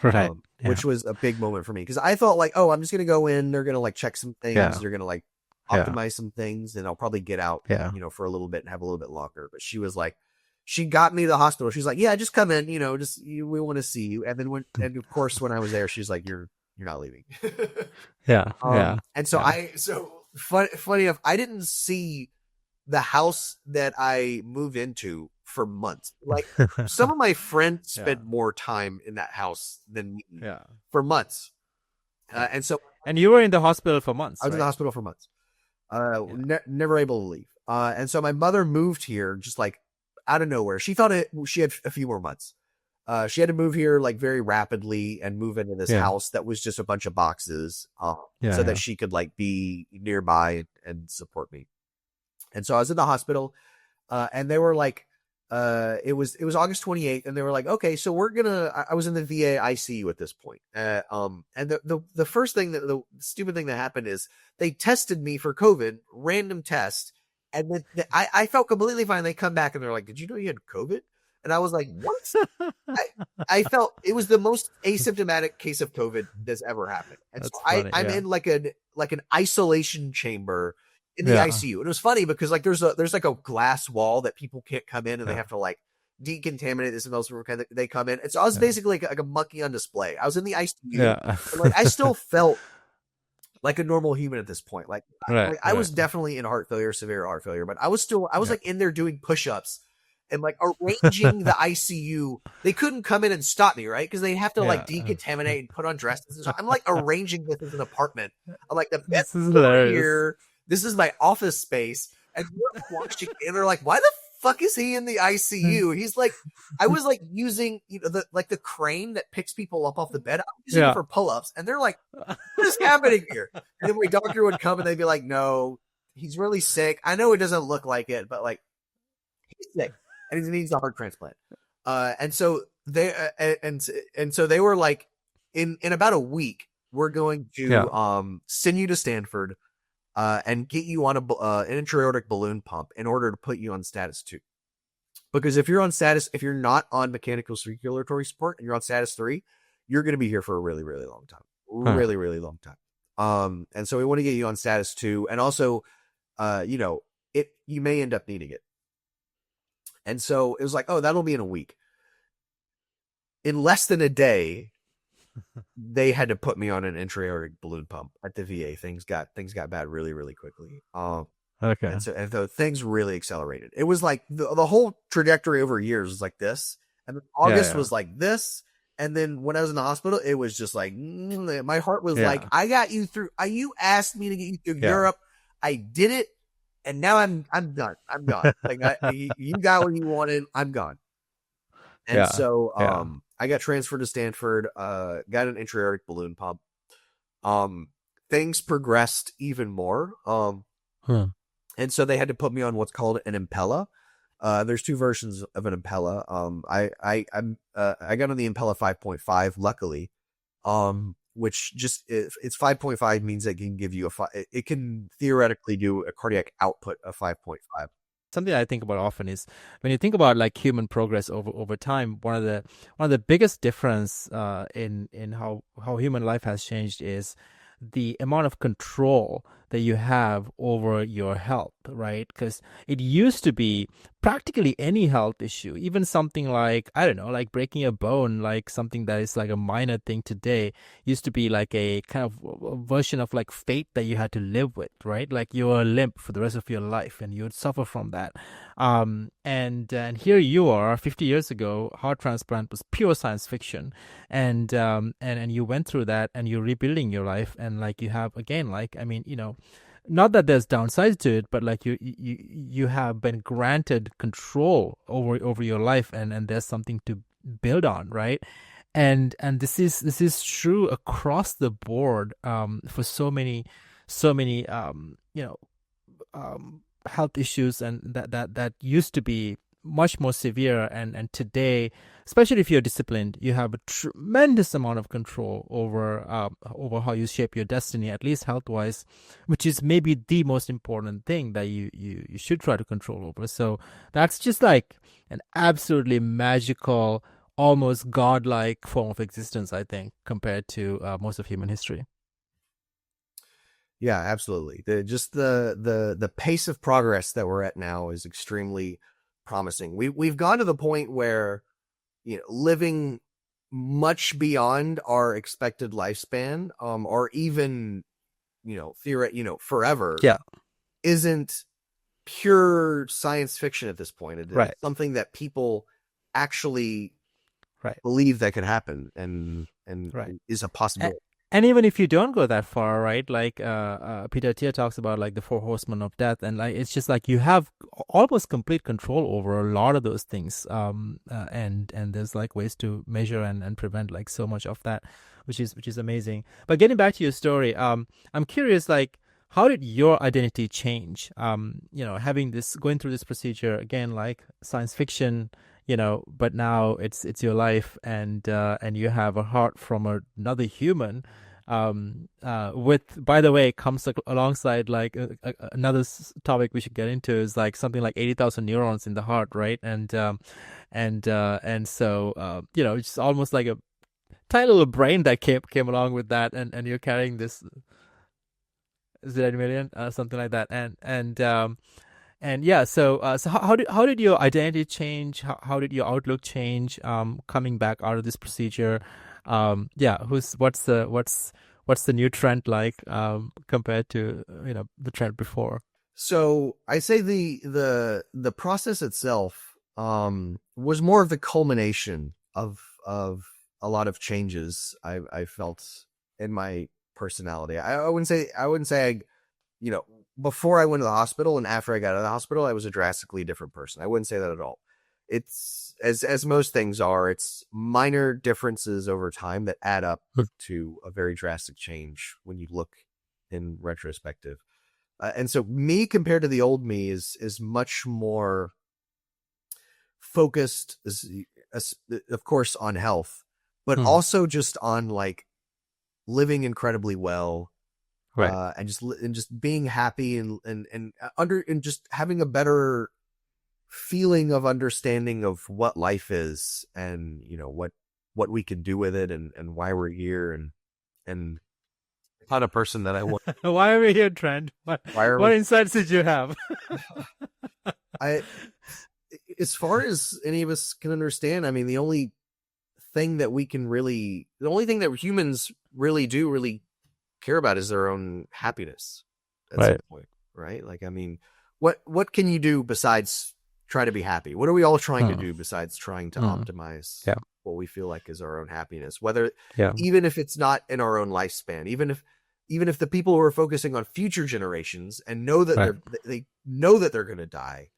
Right. Which was a big moment for me, because I thought like, oh, I'm just going to go in. They're going to like check some things. They're going to like optimize some things, and I'll probably get out, for a little bit and have a little bit longer. But she was like, she got me to the hospital. She's like, yeah, just come in, we want to see you. And then and of course, when I was there, she's like, you're not leaving. And so funny enough, I didn't see the house that I moved into for months. Like some of my friends spent more time in that house than me for months. And you were in the hospital for months. I was in the hospital for months. Never able to leave. And so my mother moved here just like out of nowhere. She thought she had a few more months. She had to move here like very rapidly and move into this house that was just a bunch of boxes, so that she could like be nearby and support me. And so I was in the hospital, and they were like, it was August 28th, and they were like, okay, so I was in the VA ICU at this point. And the first thing the stupid thing that happened is they tested me for COVID, random test. And then I felt completely fine. They come back and they're like, did you know you had COVID? And I was like, what? I felt it was the most asymptomatic case of COVID that's ever happened. And that's so funny, I'm in like an isolation chamber in the ICU. And it was funny because like there's like a glass wall that people can't come in, and they have to like decontaminate this and those they come in. And so I was basically like a monkey on display. I was in the ICU. But like I still felt like a normal human at this point. Like, I was definitely in severe heart failure, but I was like in there doing push-ups and like arranging the ICU. They couldn't come in and stop me, right? Because they have to like decontaminate and put on dresses. So I'm like arranging this as an apartment. I'm like, the bed is here. This is my office space. And we're watching, and they're like, why the fuck is he in the ICU? He's like, I was like using the crane that picks people up off the bed. I was using it for pull-ups, and they're like, what is happening here? And then my doctor would come and they'd be like, no, he's really sick. I know it doesn't look like it, but like he's sick and he needs a heart transplant. And so they and so they were like, in about a week, we're going to send you to Stanford and get you on an intra-aortic balloon pump in order to put you on status 2. Because if you're not on mechanical circulatory support and you're on status 3, you're going to be here for a really, really long time. Really, really long time. And so we want to get you on status 2. And also, you may end up needing it. And so it was like, oh, that'll be in a week. In less than a day, they had to put me on an intra-aortic balloon pump at the VA. Things got bad really, really quickly. Okay. And so things really accelerated. It was like the whole trajectory over years was like this. And then August was like this. And then when I was in the hospital, it was just like, my heart was like, I got you through. You asked me to get you through Europe. I did it. And now I'm done. I'm gone. Like you got what you wanted. I'm gone. And so, I got transferred to Stanford, got an intra-aortic balloon pump. Things progressed even more. And so they had to put me on what's called an Impella. There's two versions of an Impella. I got on the Impella 5.5, luckily. Which just it's 5.5 means it can give you it can theoretically do a cardiac output of 5.5. Something I think about often is when you think about like human progress over time, one of the biggest difference in how human life has changed is the amount of control that you have over your health, right? Because it used to be practically any health issue, even something like, I don't know, like breaking a bone, like something that is like a minor thing today, used to be like a kind of a version of like fate that you had to live with, right? Like you were limp for the rest of your life and you would suffer from that. And here you are, 50 years ago, heart transplant was pure science fiction, and you went through that, and you're rebuilding your life, and like you have again, like I mean, not that there's downsides to it, but like you have been granted control over your life, and there's something to build on, right? And this is true across the board, for so many health issues, and that used to be much more severe, and today, especially if you're disciplined, you have a tremendous amount of control over how you shape your destiny, at least health wise, which is maybe the most important thing that you should try to control over. So that's just like an absolutely magical, almost godlike form of existence, I think, compared to most of human history. Yeah, absolutely. The pace of progress that we're at now is extremely promising. We've gone to the point where, living much beyond our expected lifespan, or even, forever, Yeah. isn't pure science fiction at this point. It's Right. something that people actually Right. believe that could happen, and Right. is a possibility. And even if you don't go that far, right? Like Peter Thiel talks about like the four horsemen of death, and like it's just like you have almost complete control over a lot of those things. And there's like ways to measure and prevent like so much of that, which is amazing. But getting back to your story, I'm curious, like how did your identity change? Having this, going through this procedure again, like science fiction, but now it's your life, and you have a heart from another human, with, by the way, comes alongside like another topic we should get into is like something like 80,000 neurons in the heart, right? And so it's almost like a tiny little brain that came along with that, and you're carrying this, is it 80 million, something like that, and yeah, so how did your identity change? How did your outlook change, coming back out of this procedure? Yeah, what's the new Trent like, compared to the Trent before? So I say the process itself was more of the culmination of a lot of changes I felt in my personality. I wouldn't say before I went to the hospital and after I got out of the hospital, I was a drastically different person. I wouldn't say that at all. It's as most things are, it's minor differences over time that add up to a very drastic change when you look in retrospective. And so me compared to the old me is much more focused, of course, on health, but also just on like living incredibly well, Right. and just being happy, and just having a better feeling of understanding of what life is, and what we can do with it, and why we're here, and the kind of person that I want. Why are we here, Trent? What insights did you have? As far as any of us can understand, I mean, the only thing that humans really care about is their own happiness at some point, right? Like, I mean, what can you do besides try to be happy? What are we all trying to do besides trying to optimize what we feel like is our own happiness? Even if it's not in our own lifespan, even if the people who are focusing on future generations and know that they know that they're going to die,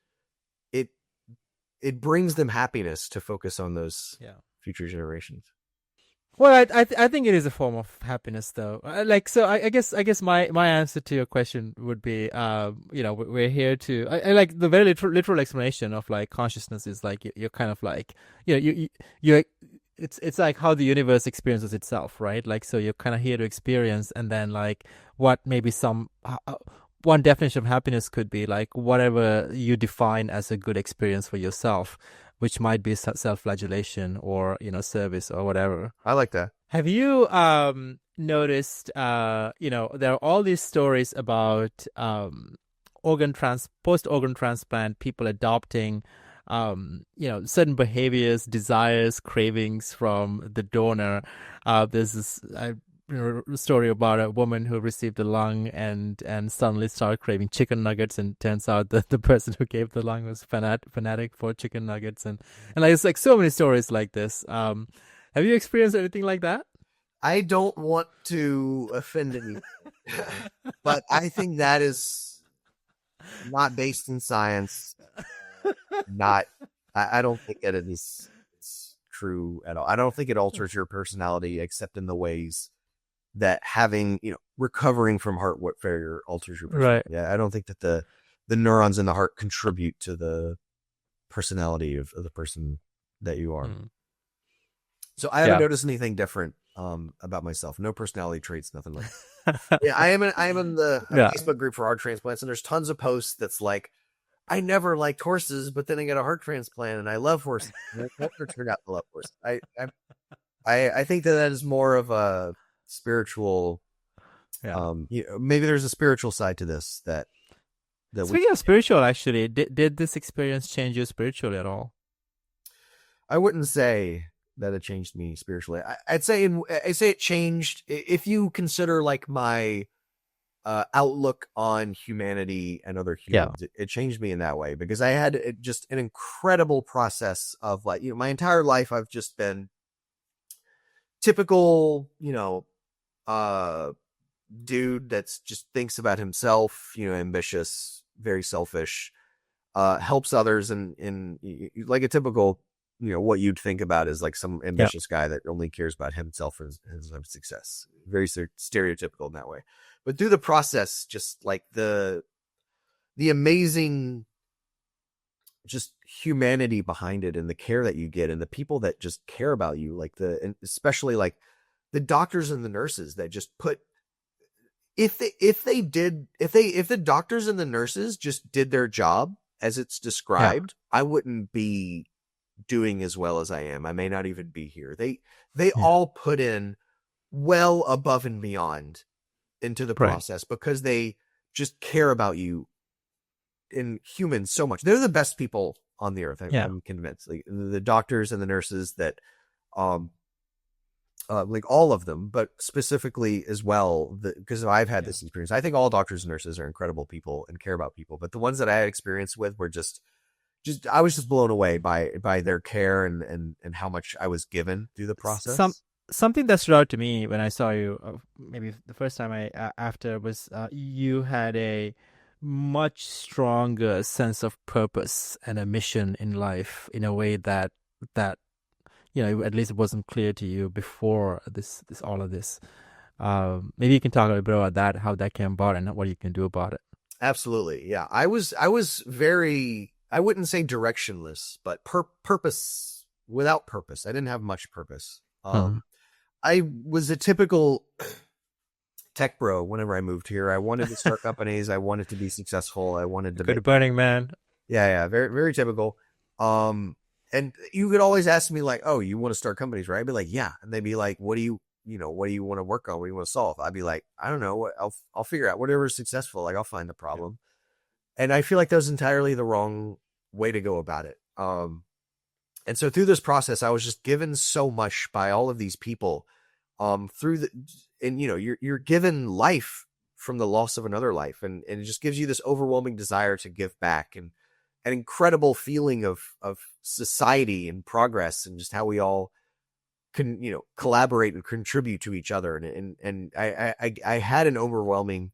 it brings them happiness to focus on those future generations. Well, I think it is a form of happiness, though. Like, so I guess my answer to your question would be, we're here to, I like the very literal explanation of like consciousness is like you're kind of like, you're, it's like how the universe experiences itself, right? Like, so you're kind of here to experience, and then like what maybe one definition of happiness could be like whatever you define as a good experience for yourself, which might be self-flagellation or service or whatever. I like that. Have you noticed there are all these stories about post organ transplant people adopting certain behaviors, desires, cravings from the donor. There's this story about a woman who received a lung and suddenly started craving chicken nuggets, and turns out that the person who gave the lung was fanatic for chicken nuggets, and like it's like so many stories like this. Have you experienced anything like that? I don't want to offend anyone, but I think that is not based in science. I don't think it is it's true at all. I don't think it alters your personality except in the ways that having, recovering from heart failure alters your personality. Right. Yeah, I don't think that the neurons in the heart contribute to the personality of the person that you are. So I haven't noticed anything different about myself. No personality traits, nothing like that. Yeah, I am in the Facebook group for heart transplants, and there's tons of posts that's like, I never liked horses, but then I got a heart transplant and I love horses. And I never turned out to love horses. I think that is more of a spiritual, maybe there's a spiritual side to this that Speaking of spiritual, actually, did this experience change you spiritually at all? I wouldn't say that it changed me spiritually. I'd say it changed if you consider like my outlook on humanity and other humans. It changed me in that way because I had just an incredible process of like, my entire life I've just been typical, dude that's just thinks about himself, ambitious, very selfish, helps others in like a typical, what you'd think about is like some ambitious guy that only cares about himself and his own success. Very stereotypical in that way. But through the process, just like the amazing just humanity behind it and the care that you get and the people that just care about you, like and especially like the doctors and the nurses that just put, if the doctors and the nurses just did their job as it's described, I wouldn't be doing as well as I am. I may not even be here. They all put in well above and beyond into the process because they just care about you in humans so much. They're the best people on the earth. I'm convinced. Like the doctors and the nurses that, like all of them, but specifically as well, because I've had this experience. I think all doctors and nurses are incredible people and care about people, but the ones that I had experience with were just I was just blown away by their care and how much I was given through the process. Something that stood out to me when I saw you, maybe the first time after was you had a much stronger sense of purpose and a mission in life in a way that at least it wasn't clear to you before this all of this. Maybe you can talk a little bit about that, how that came about, and what you can do about it. Absolutely, yeah. I was very, I wouldn't say directionless, but purpose without purpose. I didn't have much purpose. I was a typical tech bro. Whenever I moved here, I wanted to start companies. I wanted to be successful. I wanted to go to Burning Man. Yeah, very very typical. And you could always ask me like, "Oh, you want to start companies, right?" I'd be like, "Yeah," and they'd be like, "What do you want to work on? What do you want to solve?" I'd be like, "I don't know. I'll figure out whatever is successful. Like I'll find the problem." And I feel like that was entirely the wrong way to go about it. And so through this process, I was just given so much by all of these people. You're given life from the loss of another life, and it just gives you this overwhelming desire to give back and an incredible feeling of society and progress and just how we all can collaborate and contribute to each other. And I had an overwhelming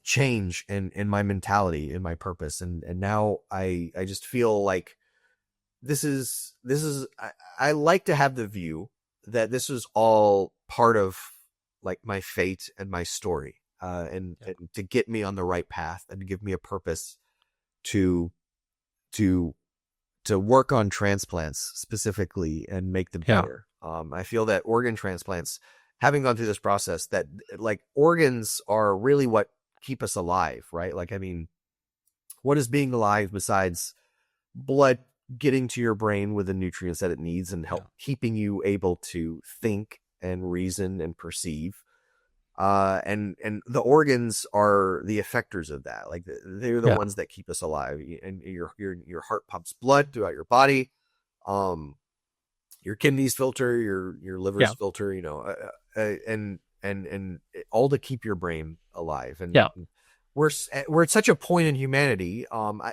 change in my mentality, in my purpose, and now I just feel like I like to have the view that this is all part of like my fate and my story, and to get me on the right path and to give me a purpose to to work on transplants specifically and make them better. I feel that organ transplants, having gone through this process, that like organs are really what keep us alive, right? Like, I mean, what is being alive besides blood getting to your brain with the nutrients that it needs and help keeping you able to think and reason and perceive? And the organs are the effectors of that. Like they're the ones that keep us alive. And your heart pumps blood throughout your body. Your kidneys filter, your livers filter, you know, and all to keep your brain alive. And we're at such a point in humanity.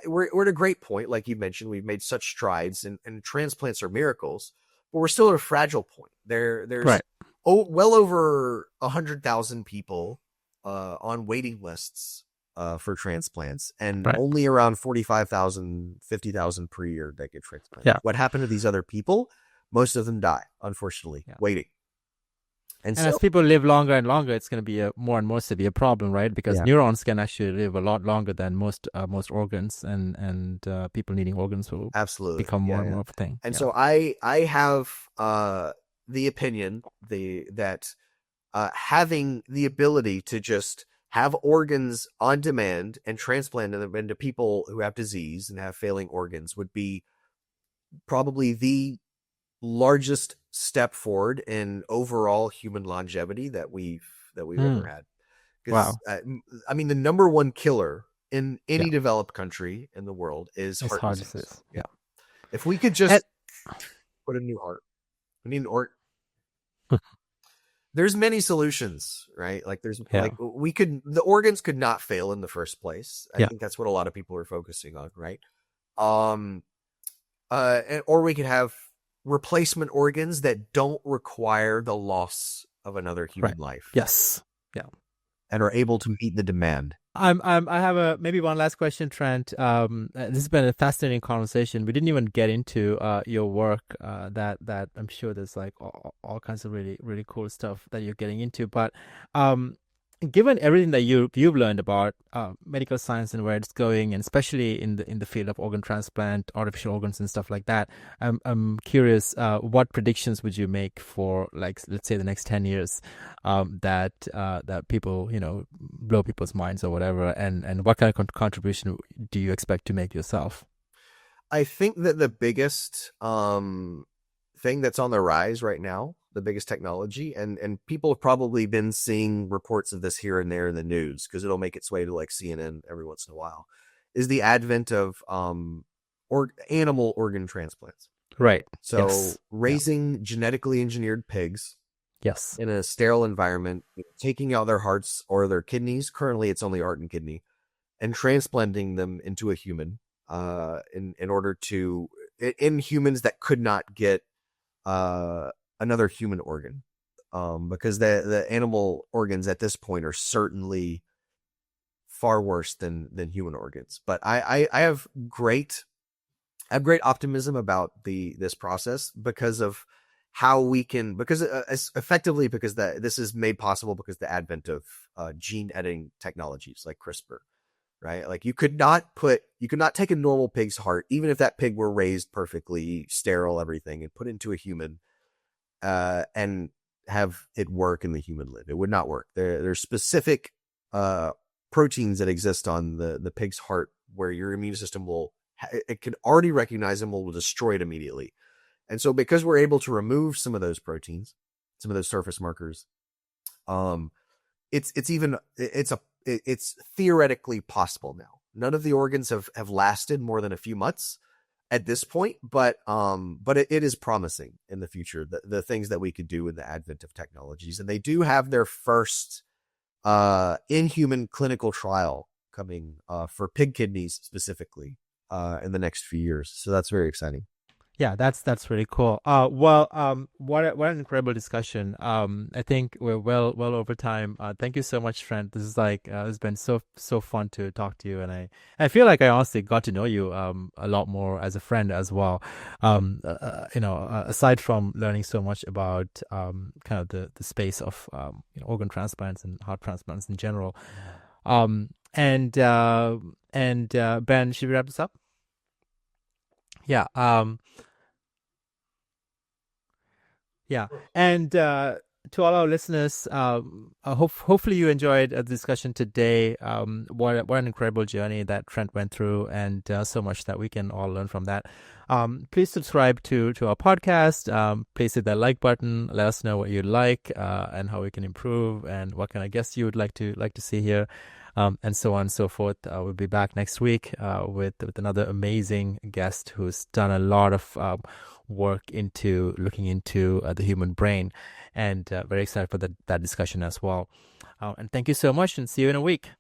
We're at a great point. Like you mentioned, we've made such strides, and transplants are miracles, but we're still at a fragile point. There's well over 100,000 people on waiting lists for transplants, and only around 45,000, 50,000 per year that get transplanted. What happened to these other people? Most of them die, unfortunately, waiting. And so, as people live longer and longer, it's going to be a more and more severe problem, right? Because neurons can actually live a lot longer than most organs, and people needing organs will become more and more of a thing. And so I have the opinion that having the ability to just have organs on demand and transplant them into people who have disease and have failing organs would be probably the largest step forward in overall human longevity that we've ever had. Wow. I mean, the number one killer in any developed country in the world is heart disease. If we could just put a new heart, we need an organ. There's many solutions, right? Like there's like the organs could not fail in the first place. I think that's what a lot of people are focusing on, right? Or we could have replacement organs that don't require the loss of another human life. And are able to meet the demand. I have maybe one last question, Trent. This has been a fascinating conversation. We didn't even get into your work. That I'm sure there's like all kinds of really, really cool stuff that you're getting into. But given everything that you've learned about medical science and where it's going, and especially in the field of organ transplant, artificial organs and stuff like that, I'm curious, what predictions would you make for, like, let's say the next 10 years, that people, you know, blow people's minds or whatever, and what kind of contribution do you expect to make yourself? I think that the biggest thing that's on the rise right now, the biggest technology, and people have probably been seeing reports of this here and there in the news because it'll make its way to like CNN every once in a while, is the advent of animal organ transplants. Right. So raising genetically engineered pigs in a sterile environment, taking out their hearts or their kidneys. Currently it's only heart and kidney, and transplanting them into a human in order to, in humans that could not get another human organ, because the animal organs at this point are certainly far worse than human organs. But I have great optimism about this process because of how we can, because effectively because this is made possible because the advent of gene editing technologies like CRISPR, right? Like you could not take a normal pig's heart, even if that pig were raised perfectly, sterile, everything, and put into a human, and have it work in the human live. It would not work. There's specific proteins that exist on the pig's heart where your immune system it can already recognize them, will destroy it immediately. And so because we're able to remove some of those proteins, some of those surface markers, it's theoretically possible now. None of the organs have lasted more than a few months at this point, but it is promising in the future, the things that we could do with the advent of technologies. And they do have their first in-human clinical trial coming for pig kidneys specifically in the next few years. So that's very exciting. Yeah, that's really cool. What an incredible discussion. I think we're well over time. Thank you so much, Trent. This is like it's been so fun to talk to you, and I feel like I honestly got to know you a lot more as a friend as well. Aside from learning so much about kind of the space of organ transplants and heart transplants in general. And Ben, should we wrap this up? Yeah. Yeah, and to all our listeners, hopefully you enjoyed the discussion today. What an incredible journey that Trent went through, and so much that we can all learn from that. Please subscribe to our podcast. Please hit that like button. Let us know what you like and how we can improve, and what kind of guests you would like to see here. And so on and so forth. We'll be back next week with another amazing guest who's done a lot of work into looking into the human brain, and very excited for that discussion as well. And thank you so much, and see you in a week.